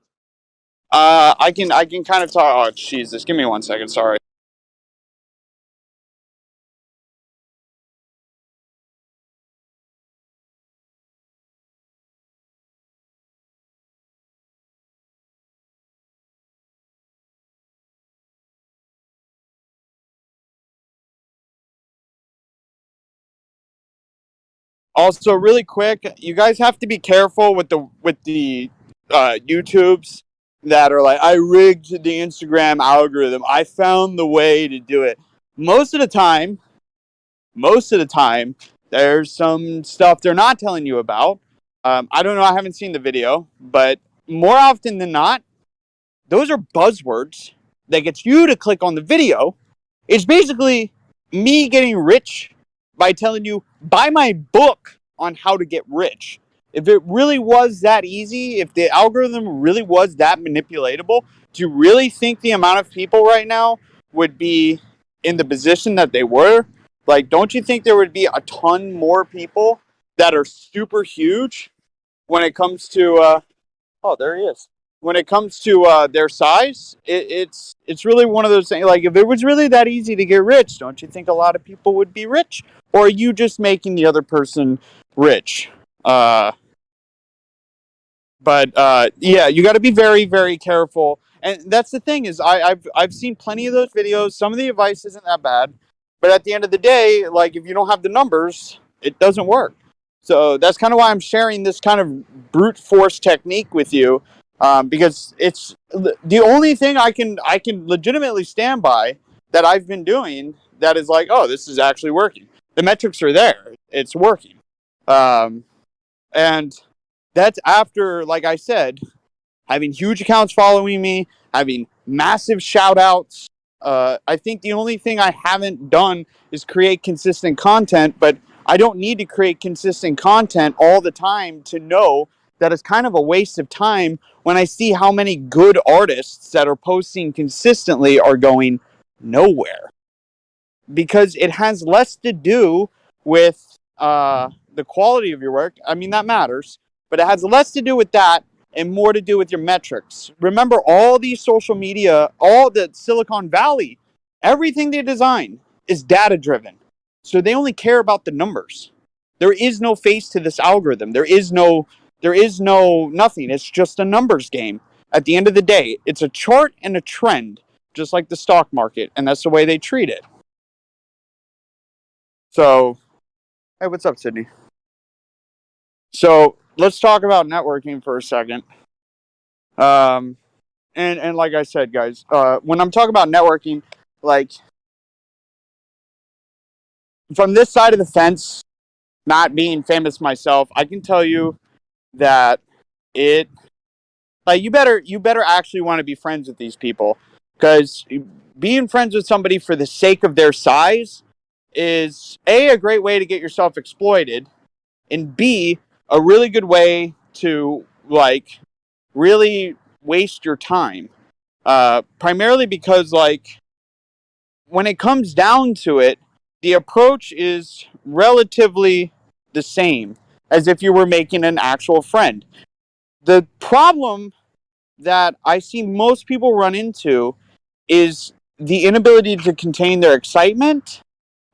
I can kind of talk. Oh, Jesus, give me 1 second. Sorry. Also, really quick, you guys have to be careful with the YouTubes that are like, I rigged the Instagram algorithm. I found the way to do it. Most of the time, most of the time, there's some stuff they're not telling you about. I don't know. I haven't seen the video, but more often than not, those are buzzwords that gets you to click on the video. It's basically me getting rich by telling you, buy my book on how to get rich. If it really was that easy, if the algorithm really was that manipulatable, do you really think the amount of people right now would be in the position that they were? Like, don't you think there would be a ton more people that are super huge when it comes to oh, there he is. When it comes to their size, it's really one of those things. Like, if it was really that easy to get rich, don't you think a lot of people would be rich? Or are you just making the other person rich? But yeah, you got to be very, very careful. And that's the thing is, I've seen plenty of those videos. Some of the advice isn't that bad, but at the end of the day, like if you don't have the numbers, it doesn't work. So that's kind of why I'm sharing this kind of brute force technique with you, because it's the only thing I can legitimately stand by that I've been doing that is like, oh, this is actually working. The metrics are there. It's working. And that's after, like I said, having huge accounts following me, having massive shout outs. I think the only thing I haven't done is create consistent content, but I don't need to create consistent content all the time to know that it's kind of a waste of time when I see how many good artists that are posting consistently are going nowhere. Because it has less to do with the quality of your work. I mean, that matters, but it has less to do with that and more to do with your metrics. Remember, all these social media, all the Silicon Valley, everything they design is data driven. So they only care about the numbers. There is no face to this algorithm. There is no nothing. It's just a numbers game. At the end of the day, it's a chart and a trend, just like the stock market, and that's the way they treat it. So, hey, what's up, Sydney? So let's talk about networking for a second. And like I said, guys, when I'm talking about networking, like from this side of the fence, not being famous myself, I can tell you that it, like, you better actually want to be friends with these people, because being friends with somebody for the sake of their size is a great way to get yourself exploited, and B, a really good way to, like, really waste your time. Primarily because, like, when it comes down to it, the approach is relatively the same as if you were making an actual friend. The problem that I see most people run into is the inability to contain their excitement,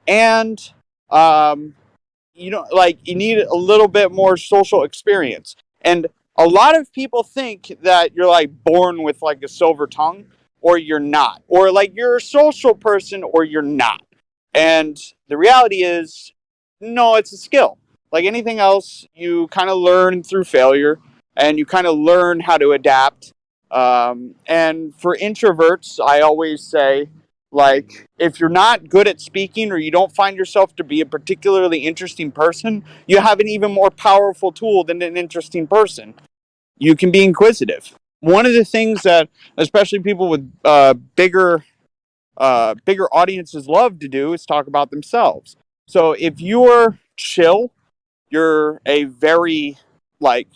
and like, you need a little bit more social experience. And a lot of people think that you're, like, born with, like, a silver tongue, or you're not, or, like, you're a social person or you're not. And the reality is, no, it's a skill. Like anything else, you kind of learn through failure, and you kind of learn how to adapt. And for introverts, I always say, like, if you're not good at speaking, or you don't find yourself to be a particularly interesting person, you have an even more powerful tool than an interesting person. You can be inquisitive. One of the things that, especially people with bigger audiences, love to do is talk about themselves. So if you're chill, you're a very, like,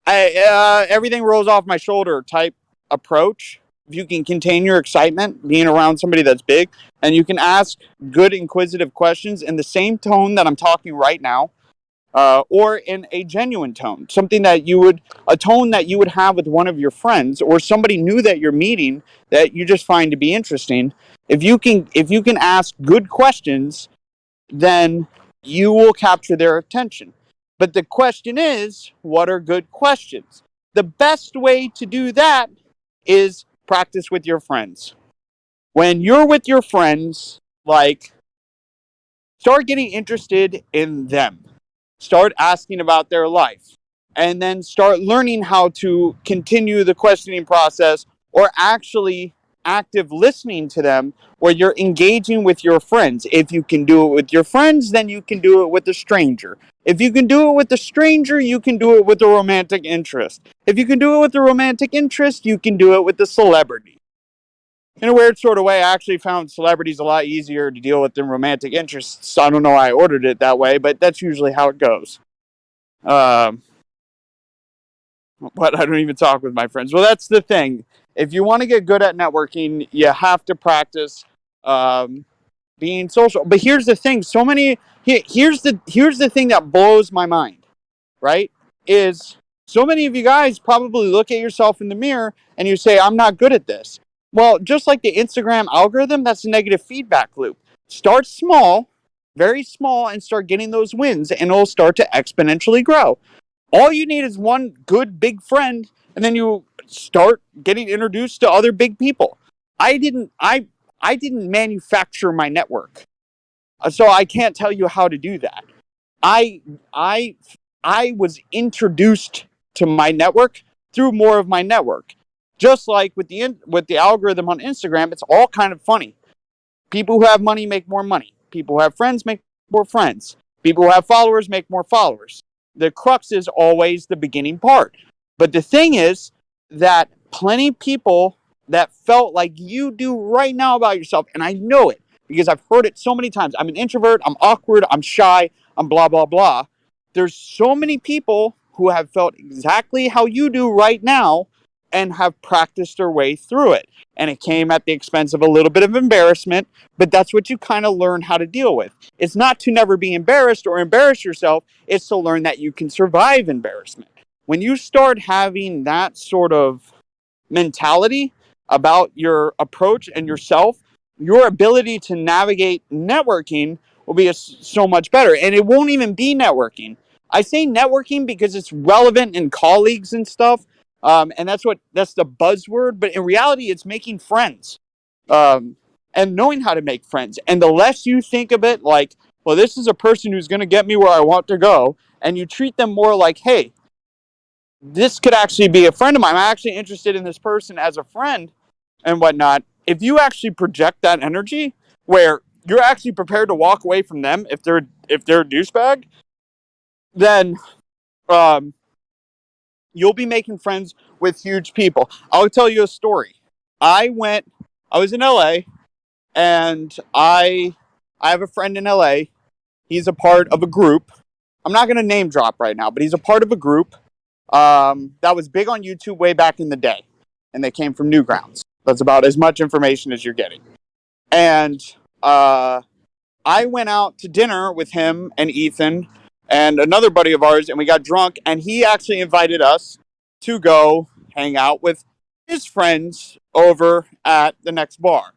everything rolls off my shoulder type approach. If you can contain your excitement being around somebody that's big, and you can ask good inquisitive questions in the same tone that I'm talking right now, or in a genuine tone, a tone that you would have with one of your friends, or somebody new that you're meeting that you just find to be interesting. If you can ask good questions, then you will capture their attention. But the question is, what are good questions? The best way to do that is practice with your friends. When you're with your friends, like, start getting interested in them. Start asking about their life. And then start learning how to continue the questioning process, or actually active listening to them, where you're engaging with your friends. If you can do it with your friends, then you can do it with a stranger. If you can do it with a stranger, you can do it with a romantic interest. If you can do it with a romantic interest, you can do it with a celebrity. In a weird sort of way, I actually found celebrities a lot easier to deal with than romantic interests. I don't know why I ordered it that way, but that's usually how it goes. But I don't even talk with my friends. Well, that's the thing. If you want to get good at networking, you have to practice being social. But here's the thing: here's the thing that blows my mind. Right? Is so many of you guys probably look at yourself in the mirror and you say, "I'm not good at this." Well, just like the Instagram algorithm, that's a negative feedback loop. Start small, very small, and start getting those wins, and it'll start to exponentially grow. All you need is one good big friend, and then you start getting introduced to other big people. I didn't manufacture my network, so I can't tell you how to do that. I I I was introduced to my network through more of my network. Just like with the algorithm on Instagram, it's all kind of funny. People who have money make more money. People who have friends make more friends. People who have followers make more followers. The crux is always the beginning part. But the thing is that plenty of people that felt like you do right now about yourself, and I know it. because I've heard it so many times. I'm an introvert, I'm awkward, I'm shy, I'm blah, blah, blah. There's so many people who have felt exactly how you do right now and have practiced their way through it. And it came at the expense of a little bit of embarrassment, but that's what you kind of learn how to deal with. It's not to never be embarrassed or embarrass yourself, it's to learn that you can survive embarrassment. When you start having that sort of mentality about your approach and yourself, your ability to navigate networking will be so much better. And it won't even be networking. I say networking because it's relevant in colleagues and stuff. And that's the buzzword. But in reality, it's making friends and knowing how to make friends. And the less you think of it like, well, this is a person who's going to get me where I want to go, and you treat them more like, hey, this could actually be a friend of mine. I'm actually interested in this person as a friend and whatnot. If you actually project that energy where you're actually prepared to walk away from them if they're a douchebag, then you'll be making friends with huge people. I'll tell you a story. I was in LA, and I have a friend in LA. He's a part of a group. I'm not going to name drop right now, but he's a part of a group that was big on YouTube way back in the day, and they came from Newgrounds. That's about as much information as you're getting. And I went out to dinner with him and Ethan and another buddy of ours, and we got drunk, and he actually invited us to go hang out with his friends over at the next bar.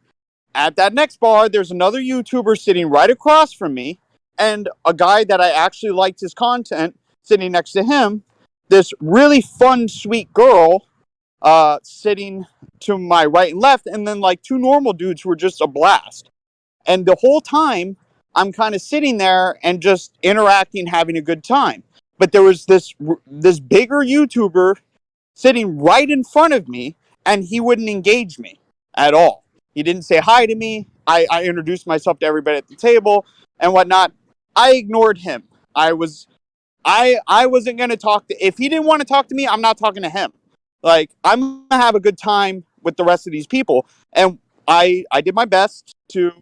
At that next bar, there's another YouTuber sitting right across from me, and a guy that I actually liked his content sitting next to him. This really fun, sweet girl sitting to my right and left, and then like two normal dudes who were just a blast. And the whole time, I'm kind of sitting there and just interacting, having a good time. But there was this bigger YouTuber sitting right in front of me, and he wouldn't engage me at all. He didn't say hi to me. I introduced myself to everybody at the table and whatnot. I ignored him. I wasn't going to talk to, if he didn't want to talk to me, I'm not talking to him. Like, I'm going to have a good time with the rest of these people. And I did my best to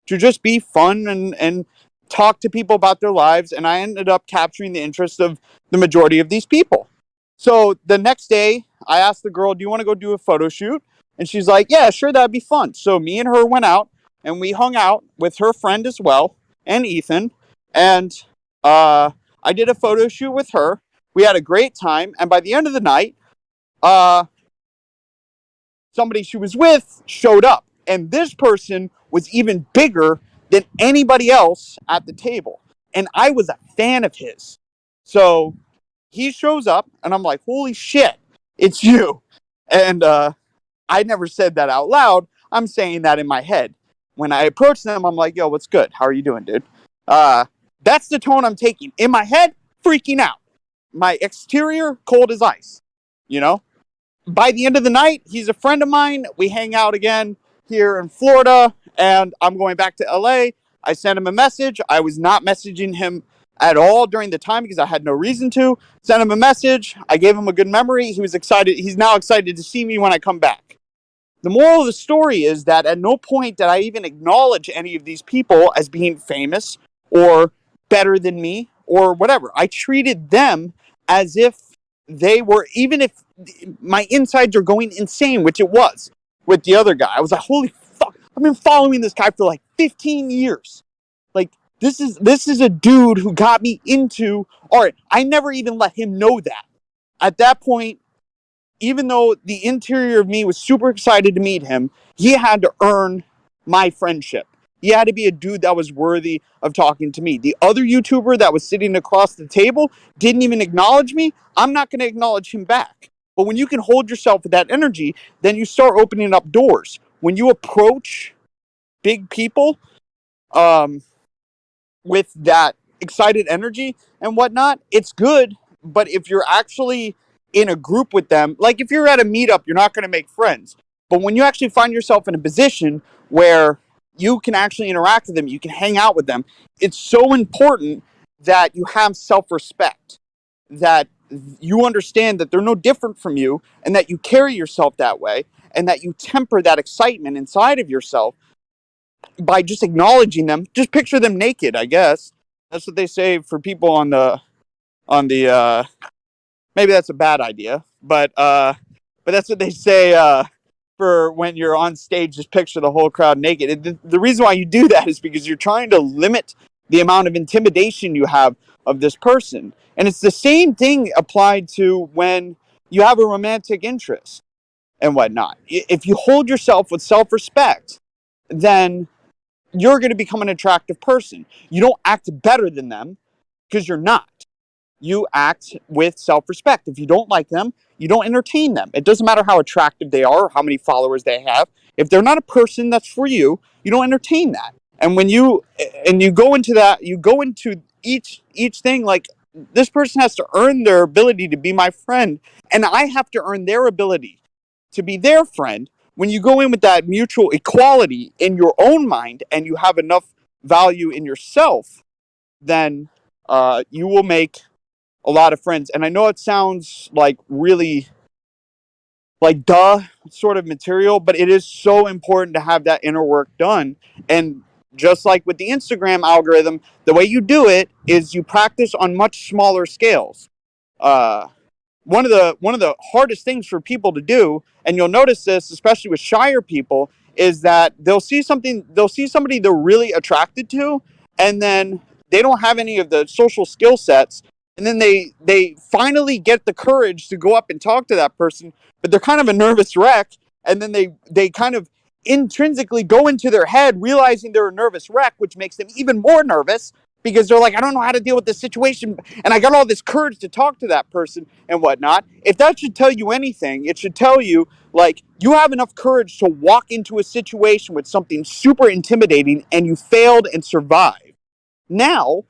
just be fun and talk to people about their lives. And I ended up capturing the interest of the majority of these people. So the next day, I asked the girl, do you want to go do a photo shoot? And she's like, yeah, sure, that'd be fun. So me and her went out, and we hung out with her friend as well, and Ethan. And I did a photo shoot with her. We had a great time. And by the end of the night, somebody she was with showed up. And this person was even bigger than anybody else at the table. And I was a fan of his. So he shows up, and I'm like, holy shit, it's you. And I never said that out loud. I'm saying that in my head. When I approach them, I'm like, yo, what's good? How are you doing, dude? That's the tone I'm taking. In my head, freaking out. My exterior, cold as ice. You know? By the end of the night, he's a friend of mine. We hang out again here in Florida, and I'm going back to LA. I sent him a message. I was not messaging him at all during the time because I had no reason to. Sent him a message. I gave him a good memory. He was excited. He's now excited to see me when I come back. The moral of the story is that at no point did I even acknowledge any of these people as being famous or better than me or whatever. I treated them as if they were, even if my insides are going insane, which it was with the other guy. I was like, holy fuck, I've been following this guy for like 15 years. Like, this is a dude who got me into art. I never even let him know that. At that point, even though the interior of me was super excited to meet him, he had to earn my friendship. He had to be a dude that was worthy of talking to me. The other YouTuber that was sitting across the table didn't even acknowledge me. I'm not going to acknowledge him back. But when you can hold yourself with that energy, then you start opening up doors. When you approach big people with that excited energy and whatnot, it's good. But if you're actually in a group with them, like if you're at a meetup, you're not going to make friends. But when you actually find yourself in a position where you can actually interact with them, you can hang out with them, it's so important that you have self-respect, that you understand that they're no different from you, and that you carry yourself that way, and that you temper that excitement inside of yourself by just acknowledging them, just picture them naked, I guess. That's what they say for people on the maybe that's a bad idea, but that's what they say for when you're on stage, just picture the whole crowd naked. The reason why you do that is because you're trying to limit the amount of intimidation you have of this person. And it's the same thing applied to when you have a romantic interest and whatnot. If you hold yourself with self-respect, then you're going to become an attractive person. You don't act better than them because you're not. You act with self-respect. If you don't like them, you don't entertain them. It doesn't matter how attractive they are or how many followers they have. If they're not a person that's for you, you don't entertain that. And when you go into that, you go into each thing like, this person has to earn their ability to be my friend, and I have to earn their ability to be their friend. When you go in with that mutual equality in your own mind and you have enough value in yourself, then you will make a lot of friends. And I know it sounds like really like duh sort of material, but it is so important to have that inner work done. And just like with the Instagram algorithm, the way you do it is you practice on much smaller scales. Uh, one of the hardest things for people to do, and you'll notice this especially with shyer people, is that they'll see somebody they're really attracted to, and then they don't have any of the social skill sets, and then they finally get the courage to go up and talk to that person, but they're kind of a nervous wreck, and then they kind of intrinsically go into their head realizing they're a nervous wreck, which makes them even more nervous because they're like, I don't know how to deal with this situation, and I got all this courage to talk to that person and whatnot. If that should tell you anything, it should tell you, like, you have enough courage to walk into a situation with something super intimidating and you failed and survived. Now,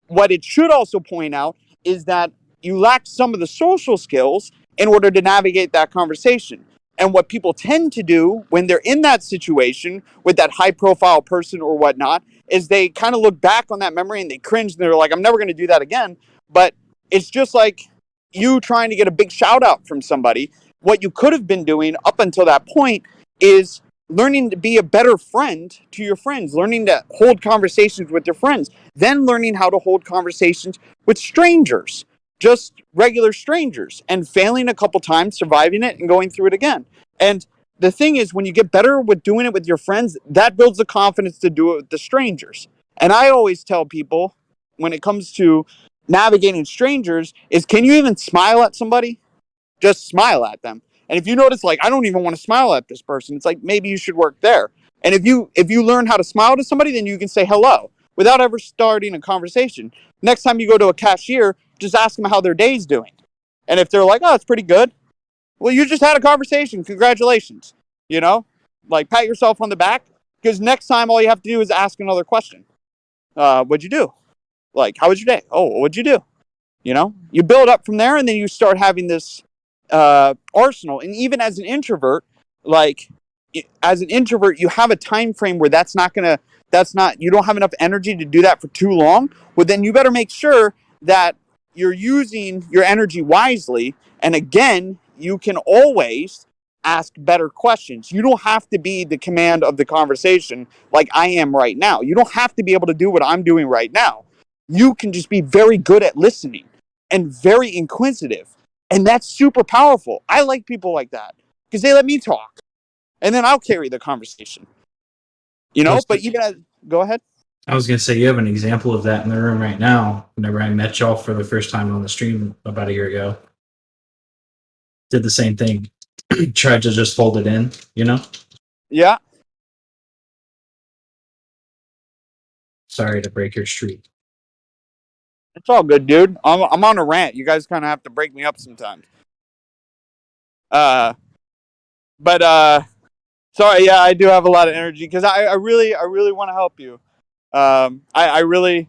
what it should also point out is that you lack some of the social skills in order to navigate that conversation. And what people tend to do when they're in that situation with that high profile person or whatnot is they kind of look back on that memory and they cringe and they're like, I'm never going to do that again. But it's just like you trying to get a big shout out from somebody. What you could have been doing up until that point is learning to be a better friend to your friends, learning to hold conversations with your friends, then learning how to hold conversations with strangers, just regular strangers, and failing a couple times, surviving it, and going through it again. And the thing is, when you get better with doing it with your friends, that builds the confidence to do it with the strangers. And I always tell people when it comes to navigating strangers is, can you even smile at somebody? Just smile at them. And if you notice, like, I don't even want to smile at this person, it's like, maybe you should work there. And if you learn how to smile to somebody, then you can say hello without ever starting a conversation. Next time you go to a cashier, just ask them how their day's doing. And if they're like, oh, it's pretty good, well, you just had a conversation. Congratulations. You know, like, pat yourself on the back, because next time all you have to do is ask another question. What'd you do? Like, how was your day? Oh, what'd you do? You know, you build up from there, and then you start having this arsenal. And even as an introvert, like, as an introvert, you have a time frame where you don't have enough energy to do that for too long. Well, then you better make sure that you're using your energy wisely. And again, you can always ask better questions. You don't have to be the command of the conversation like I am right now. You don't have to be able to do what I'm doing right now. You can just be very good at listening and very inquisitive. And that's super powerful. I like people like that because they let me talk, and then I'll carry the conversation. You know, but even as, go ahead. I was gonna say, you have an example of that in the room right now. Whenever I met y'all for the first time on the stream about a year ago, did the same thing. Tried to just hold it in, you know? Yeah. Sorry to break your streak. It's all good, dude. I'm on a rant. You guys kind of have to break me up sometimes. But sorry, yeah, I do have a lot of energy because I really want to help you. I really,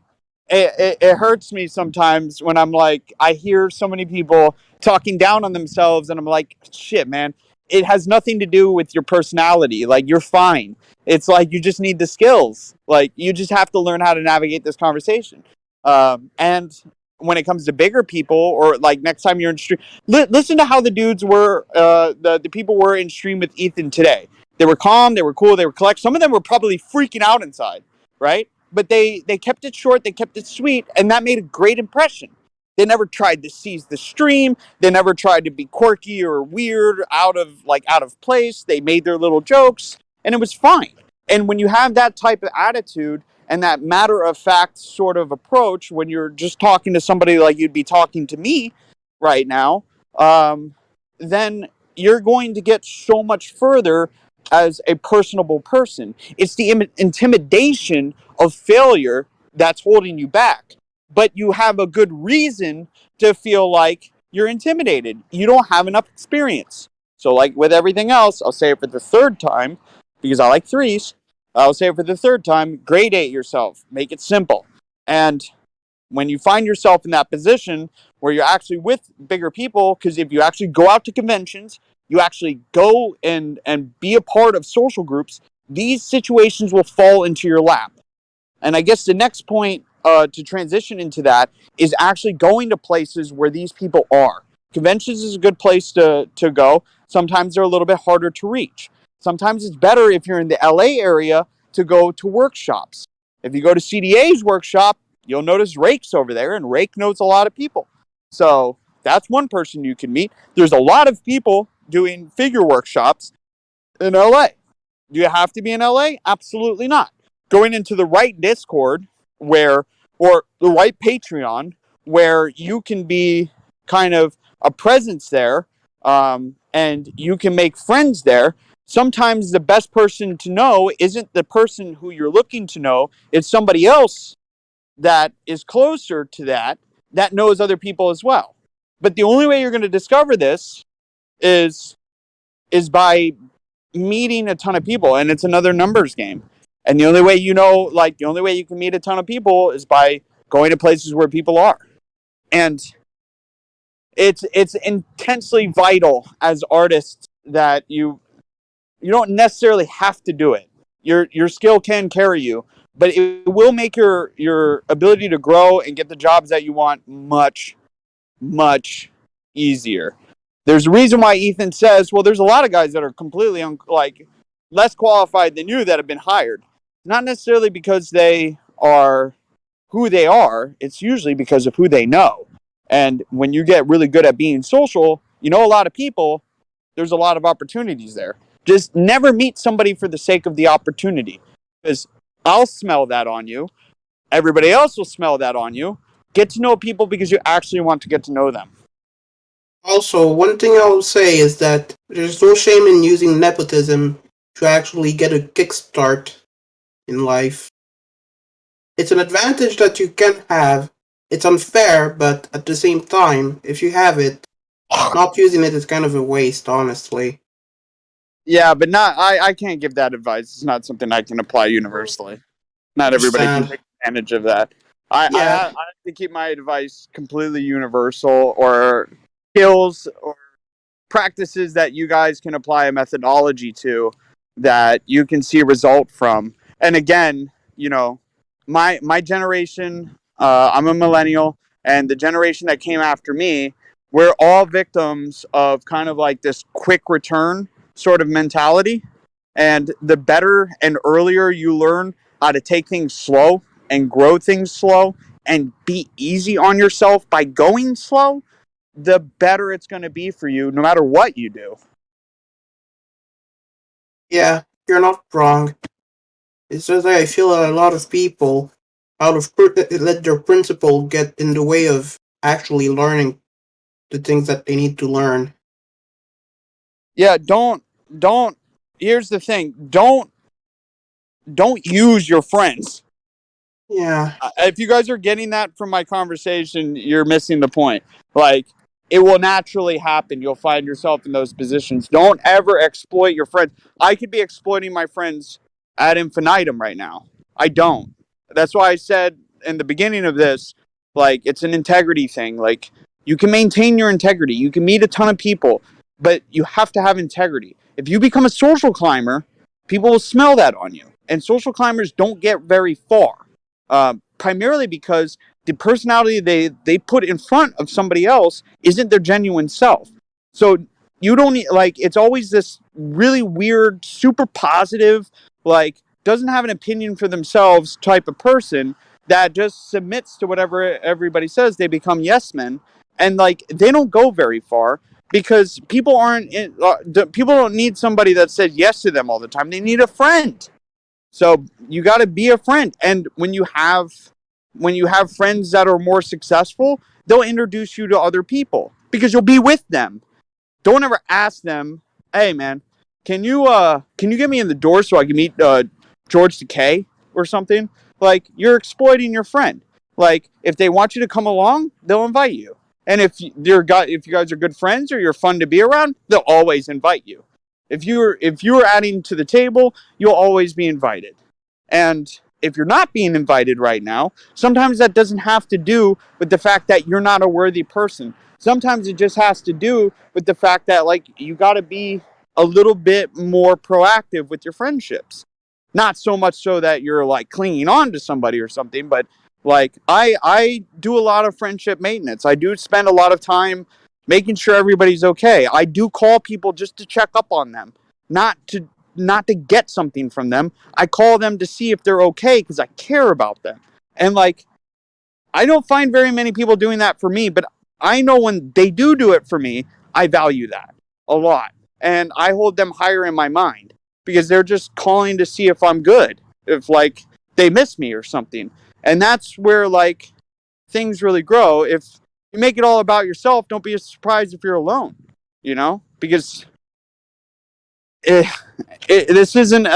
it hurts me sometimes when I'm like, I hear so many people talking down on themselves, and I'm like, shit, man, it has nothing to do with your personality. Like, you're fine. It's like, you just need the skills. Like, you just have to learn how to navigate this conversation. And when it comes to bigger people, or like next time you're in stream, listen to how the dudes were, the people were in stream with Ethan today. They were calm, they were cool, they were collect. Some of them were probably freaking out inside, right? But they kept it short, they kept it sweet, and that made a great impression. They never tried to seize the stream. They never tried to be quirky or weird, out of place. They made their little jokes, and it was fine. And when you have that type of attitude and that matter of fact sort of approach, when you're just talking to somebody like you'd be talking to me right now, then you're going to get so much further as a personable person. It's the intimidation of failure that's holding you back. But you have a good reason to feel like you're intimidated. You don't have enough experience. So, like with everything else, I'll say it for the third time because I like threes. I'll say it for the third time. Gradate yourself. Make it simple. And when you find yourself in that position where you're actually with bigger people, because if you actually go out to conventions, you actually go and be a part of social groups, these situations will fall into your lap. And I guess the next point to transition into that is actually going to places where these people are. Conventions is a good place to go. Sometimes they're a little bit harder to reach. Sometimes it's better if you're in the LA area to go to workshops. If you go to CDA's workshop, you'll notice Rake's over there, and Rake knows a lot of people. So that's one person you can meet. There's a lot of people doing figure workshops in LA. Do you have to be in LA? Absolutely not. Going into the right Discord or the right Patreon where you can be kind of a presence there, and you can make friends there. Sometimes the best person to know isn't the person who you're looking to know. It's somebody else that is closer to that knows other people as well. But the only way you're going to discover this is by meeting a ton of people, and it's another numbers game. And the only way the only way you can meet a ton of people is by going to places where people are. And it's intensely vital as artists that you don't necessarily have to do it. Your skill can carry you, but it will make your ability to grow and get the jobs that you want much, much easier. There's a reason why Ethan says, well, there's a lot of guys that are completely less qualified than you that have been hired. Not necessarily because they are who they are. It's usually because of who they know. And when you get really good at being social, you know a lot of people, there's a lot of opportunities there. Just never meet somebody for the sake of the opportunity. Because I'll smell that on you. Everybody else will smell that on you. Get to know people because you actually want to get to know them. Also, one thing I will say is that there's no shame in using nepotism to actually get a kickstart in life. It's an advantage that you can have. It's unfair, but at the same time, if you have it, not using it is kind of a waste, honestly. Yeah, but I can't give that advice. It's not something I can apply universally. Not everybody can take advantage of that. I have to keep my advice completely universal, or skills or practices that you guys can apply a methodology to that you can see a result from. And again, my generation, I'm a millennial, and the generation that came after me, we're all victims of kind of like this quick return sort of mentality. And the better and earlier you learn how to take things slow and grow things slow and be easy on yourself by going slow, the better it's going to be for you no matter what you do. Yeah, you're not wrong. It's just that I feel that a lot of people, let their principle get in the way of actually learning the things that they need to learn. Yeah, don't here's the thing. Don't use your friends. Yeah. If you guys are getting that from my conversation, you're missing the point. Like, it will naturally happen. You'll find yourself in those positions. Don't ever exploit your friends. I could be exploiting my friends ad infinitum right now. I don't. That's why I said in the beginning of this, like, it's an integrity thing. Like, you can maintain your integrity. You can meet a ton of people, but you have to have integrity. If you become a social climber, people will smell that on you. And social climbers don't get very far. Primarily because the personality they put in front of somebody else isn't their genuine self. So you don't like, it's always this really weird, super positive, like doesn't have an opinion for themselves type of person that just submits to whatever everybody says. They become yes men, and like they don't go very far because people aren't people don't need somebody that says yes to them all the time. They need a friend. So you got to be a friend, and when you have friends that are more successful, they'll introduce you to other people because you'll be with them. Don't ever ask them, "Hey man, can you get me in the door so I can meet George Takei or something?" Like, you're exploiting your friend. Like, if they want you to come along, they'll invite you. And if you guys are good friends or you're fun to be around, they'll always invite you. If you're adding to the table, you'll always be invited. And if you're not being invited right now, sometimes that doesn't have to do with the fact that you're not a worthy person. Sometimes it just has to do with the fact that, like, you got to be a little bit more proactive with your friendships. Not so much so that you're like clinging on to somebody or something, but like I do a lot of friendship maintenance. I do spend a lot of time making sure everybody's okay. I do call people just to check up on them, not to get something from them. I call them to see if they're okay because I care about them. And like, I don't find very many people doing that for me, but I know when they do it for me, I value that a lot. And I hold them higher in my mind because they're just calling to see if I'm good, if like they miss me or something. And that's where like things really grow. If you make it all about yourself, don't be surprised if you're alone, because this isn't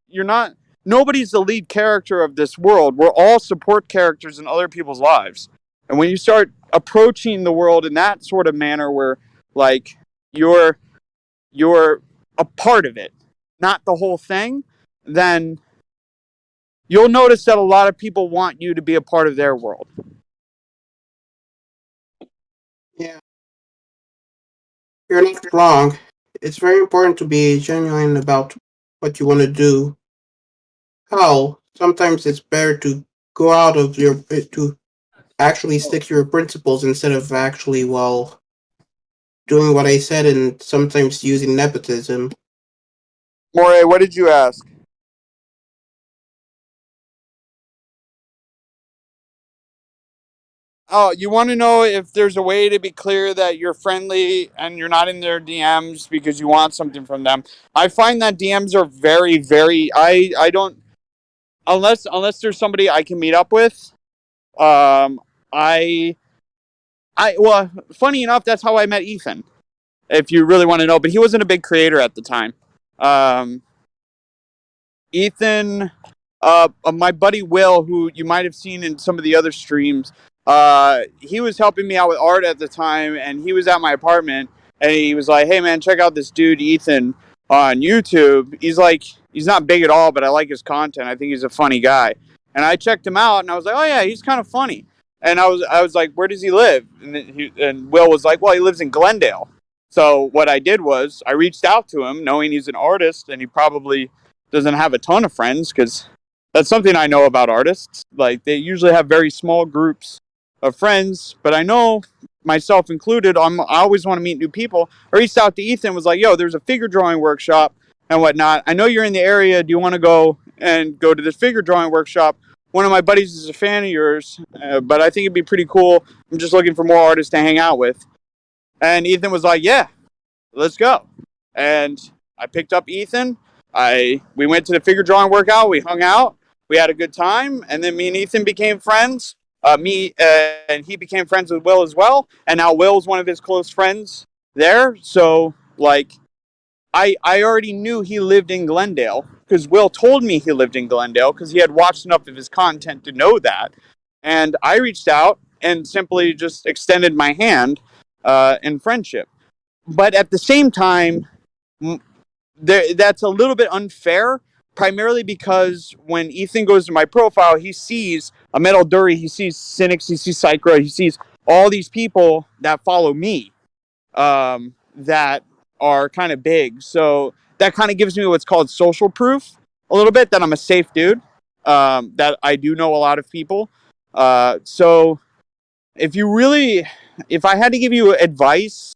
you're not nobody's the lead character of this world. We're all support characters in other people's lives. And when you start approaching the world in that sort of manner where like you're a part of it, not the whole thing, then you'll notice that a lot of people want you to be a part of their world. Yeah, you're not wrong. It's very important to be genuine about what you want to do. Hell, sometimes it's better to go out of your to actually stick to your principles instead of actually, well, doing what I said and sometimes using nepotism. Moray, what did you ask? Oh, you want to know if there's a way to be clear that you're friendly and you're not in their DMs because you want something from them. I find that DMs are very, very. I don't, unless there's somebody I can meet up with. Um, I well, funny enough, that's how I met Ethan. If you really want to know, but he wasn't a big creator at the time. Um, Ethan, my buddy Will, who you might have seen in some of the other streams, he was helping me out with art at the time, and he was at my apartment, and he was like, "Hey man, check out this dude Ethan on YouTube. He's not big at all, but I like his content. I think he's a funny guy." And I checked him out, and I was like, "Oh yeah, he's kind of funny." And I was like, "Where does he live?" And Will was like, "Well, he lives in Glendale." So what I did was I reached out to him, knowing he's an artist, and he probably doesn't have a ton of friends because that's something I know about artists. Like, they usually have very small groups of friends, but I know, myself included, I always want to meet new people. I reached out to Ethan, was like, "Yo, there's a figure drawing workshop and whatnot. I know you're in the area. Do you want to go to this figure drawing workshop? One of my buddies is a fan of yours, but I think it'd be pretty cool. I'm just looking for more artists to hang out with." And Ethan was like, "Yeah, let's go." And I picked up Ethan. We went to the figure drawing workout. We hung out. We had a good time, and then me and Ethan became friends. And he became friends with Will as well. And now Will's one of his close friends there. So like, I already knew he lived in Glendale because Will told me he lived in Glendale because he had watched enough of his content to know that. And I reached out and simply just extended my hand in friendship. But at the same time, that's a little bit unfair, primarily because when Ethan goes to my profile, he sees a Metal Dury, he sees Cynics, he sees Psychra, he sees all these people that follow me, that are kind of big. So that kind of gives me what's called social proof a little bit, that I'm a safe dude, that I do know a lot of people. So if I had to give you advice,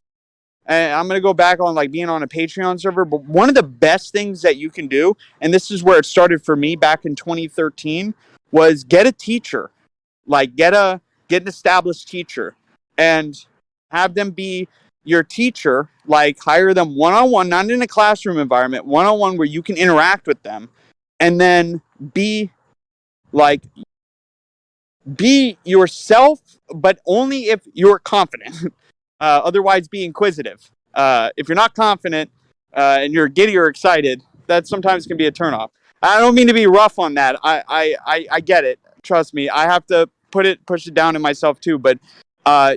and I'm going to go back on like being on a Patreon server, but one of the best things that you can do, and this is where it started for me back in 2013, was get a teacher. Like get an established teacher and have them be your teacher, like hire them one-on-one, not in a classroom environment, one-on-one where you can interact with them, and then be like be yourself, but only if you're confident. Otherwise, be inquisitive. If you're not confident and you're giddy or excited, that sometimes can be a turnoff. I don't mean to be rough on that. I get it. Trust me. I have to push it down in myself too. But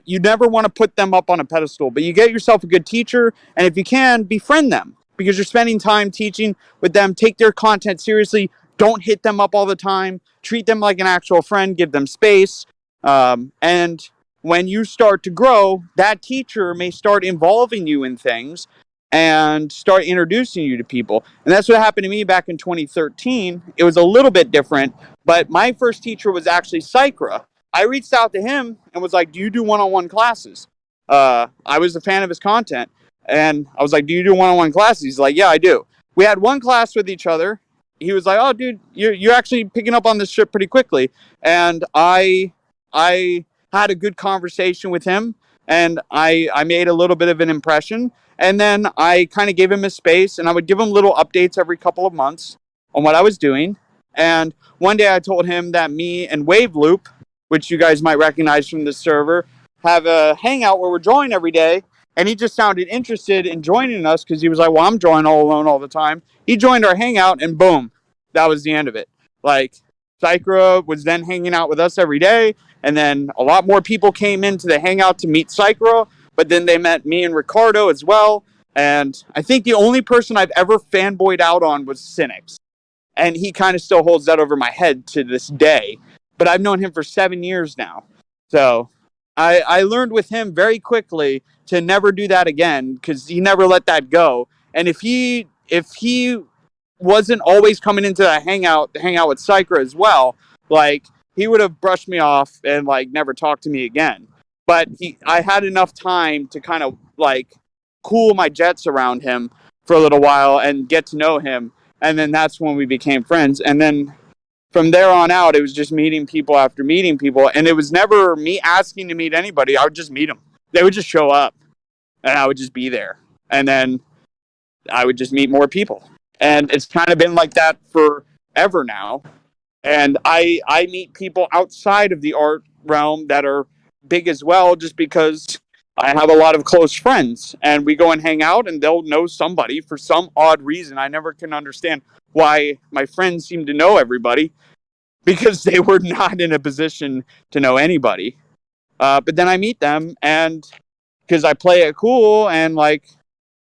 you never want to put them up on a pedestal. But you get yourself a good teacher, and if you can, befriend them because you're spending time teaching with them. Take their content seriously. Don't hit them up all the time. Treat them like an actual friend. Give them space. And when you start to grow, that teacher may start involving you in things and start introducing you to people. And that's what happened to me back in 2013. It was a little bit different, but my first teacher was actually Psychra. I reached out to him and was like, do you do one-on-one classes? I was a fan of his content. And I was like, do you do one-on-one classes? He's like, yeah, I do. We had one class with each other. He was like, oh, dude, you're actually picking up on this shit pretty quickly. And I had a good conversation with him, and I made a little bit of an impression. And then I kind of gave him his space, and I would give him little updates every couple of months on what I was doing. And one day I told him that me and Wave Loop, which you guys might recognize from the server, have a hangout where we're drawing every day. And he just sounded interested in joining us because he was like, well, I'm drawing all alone all the time. He joined our hangout, and boom, that was the end of it. Like, Psychra was then hanging out with us every day. And then a lot more people came into the hangout to meet Psychra, but then they met me and Ricardo as well. And I think the only person I've ever fanboyed out on was Cynics. And he kind of still holds that over my head to this day. But I've known him for 7 years now. So I learned with him very quickly to never do that again because he never let that go. And if he wasn't always coming into the hangout with Psychra as well, like, he would have brushed me off and like never talked to me again. But I had enough time to kind of like cool my jets around him for a little while and get to know him. And then that's when we became friends. And then from there on out, it was just meeting people after meeting people. And it was never me asking to meet anybody. I would just meet them. They would just show up and I would just be there. And then I would just meet more people. And it's kind of been like that forever now. And I meet people outside of the art realm that are big as well, just because I have a lot of close friends. And we go and hang out, and they'll know somebody for some odd reason. I never can understand why my friends seem to know everybody, because they were not in a position to know anybody. But then I meet them, and because I play it cool, and like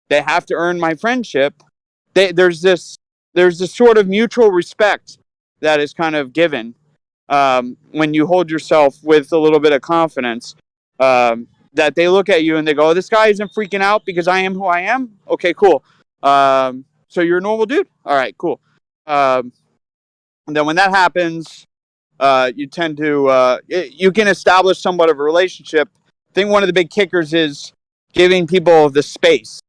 they have to earn my friendship, there's this sort of mutual respect that is kind of given when you hold yourself with a little bit of confidence, that they look at you and they go, oh, this guy isn't freaking out because I am who I am. Okay, cool. So you're a normal dude. All right, cool. And then when that happens, you tend to you can establish somewhat of a relationship. I think one of the big kickers is giving people the space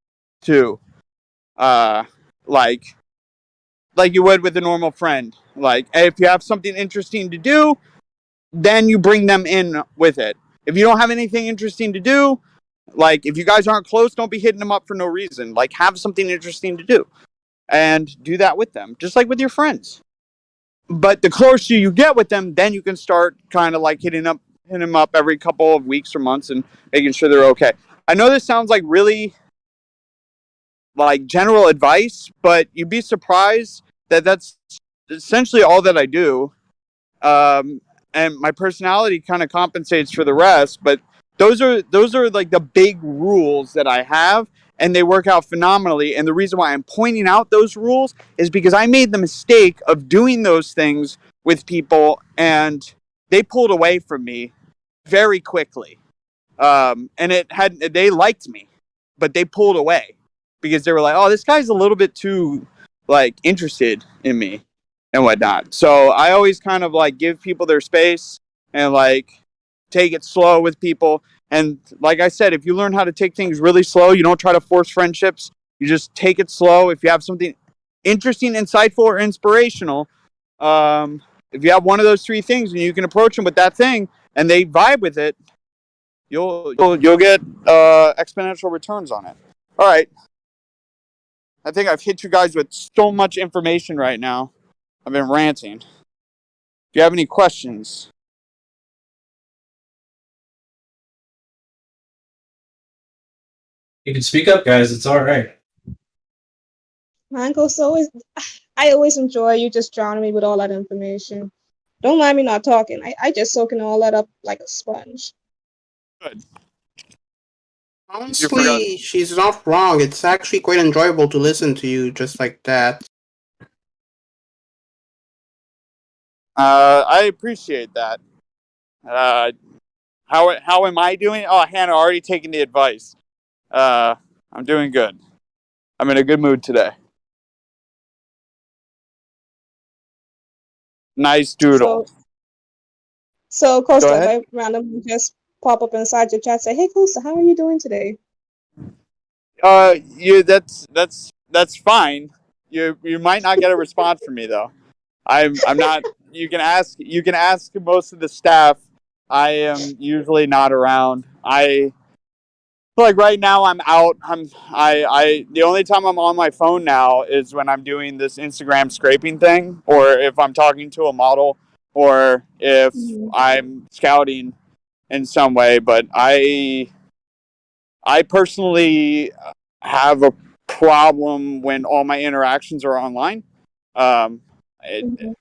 to like you would with a normal friend. Like, if you have something interesting to do, then you bring them in with it. If you don't have anything interesting to do, like, if you guys aren't close, don't be hitting them up for no reason. Like, have something interesting to do and do that with them, just like with your friends. But the closer you get with them, then you can start kind of like hitting them up every couple of weeks or months and making sure they're okay. I know this sounds like really like general advice, but you'd be surprised that that's essentially all that I do. And my personality kind of compensates for the rest, but those are like the big rules that I have, and they work out phenomenally. And the reason why I'm pointing out those rules is because I made the mistake of doing those things with people, and they pulled away from me very quickly. And they liked me, but they pulled away because they were like, oh, this guy's a little bit too like interested in me and whatnot. So I always kind of like give people their space and like take it slow with people. And like I said, if you learn how to take things really slow, you don't try to force friendships. You just take it slow. If you have something interesting, insightful, or inspirational, if you have one of those three things and you can approach them with that thing and they vibe with it, you'll get exponential returns on it. All right. I think I've hit you guys with so much information right now. I've been ranting. If you have any questions, You can speak up, guys. It's all right. Mine goes always. I always enjoy you just drowning me with all that information. Don't mind me not talking. I just soaking all that up like a sponge. good. You forgot. Honestly, she's not wrong. It's actually quite enjoyable to listen to you just like that. I appreciate that. Uh, how am I doing? Oh, Hannah, already taking the advice. I'm doing good. I'm in a good mood today. Nice doodle. So Go Costa, if ahead. I randomly just pop up inside your chat, say, "Hey Costa, how are you doing today?" That's fine. You might not get a response from me though. I'm not. You can ask most of the staff. I am usually not around. I like right now I'm out. I the only time I'm on my phone now is when I'm doing this Instagram scraping thing, or if I'm talking to a model, or if Mhm. I'm scouting in some way. But I personally have a problem when all my interactions are online. Um, it, Mhm.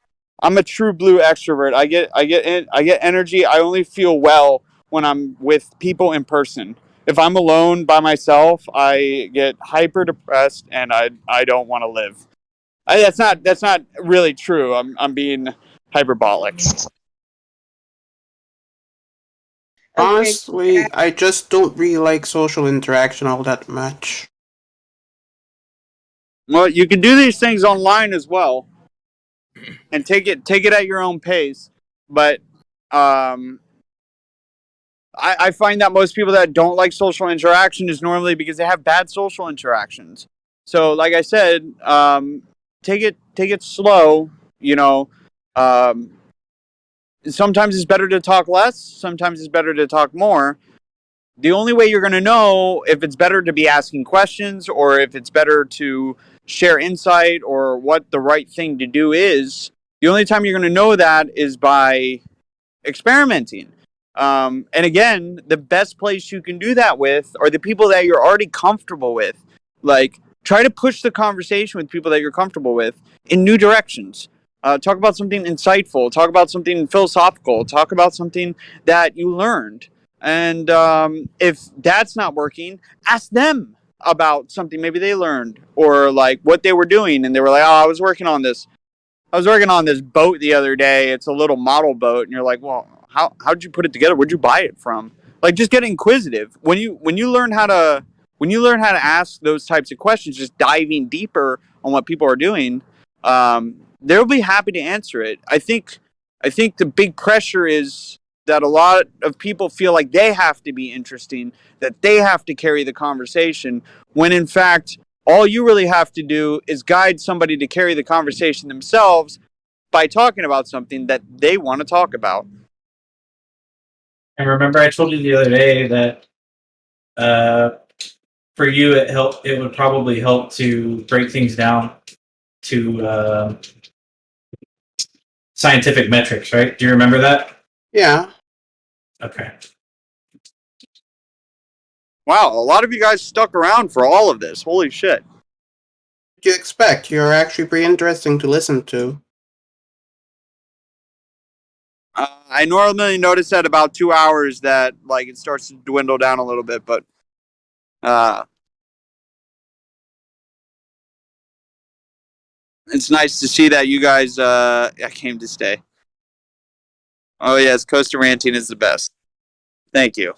I'm a true blue extrovert. I get energy. I only feel well when I'm with people in person. If I'm alone by myself, I get hyper depressed and I don't want to live. That's not really true. I'm being hyperbolic. Okay. Honestly, I just don't really like social interaction all that much. Well, you can do these things online as well and take it at your own pace. But um, I find that most people that don't like social interaction is normally because they have bad social interactions. So, like I said, take it slow. You know, um, sometimes it's better to talk less. Sometimes it's better to talk more. The only way you're going to know if it's better to be asking questions or if it's better to share insight or what the right thing to do is, the only time you're going to know that is by experimenting. And again, the best place you can do that with are the people that you're already comfortable with. Like, try to push the conversation with people that you're comfortable with in new directions. Talk about something insightful. Talk about something philosophical. Talk about something that you learned. And if that's not working, ask them about something maybe they learned or like what they were doing. And they were like, oh, I was working on this boat the other day. It's a little model boat, and you're like, well, how'd you put it together? Where'd you buy it from? Like, just get inquisitive. When you learn how to ask those types of questions, just diving deeper on what people are doing, they'll be happy to answer it. I think the big pressure is that a lot of people feel like they have to be interesting, that they have to carry the conversation, when in fact all you really have to do is guide somebody to carry the conversation themselves by talking about something that they want to talk about. And remember, I told you the other day that for you, it would probably help to break things down to scientific metrics, right? Do you remember that? Yeah. Okay. Wow, a lot of you guys stuck around for all of this. Holy shit. What do you expect? You're actually pretty interesting to listen to. I normally notice at about 2 hours that like it starts to dwindle down a little bit, but uh, it's nice to see that you guys came to stay. Oh yes, Costa ranting is the best. Thank you.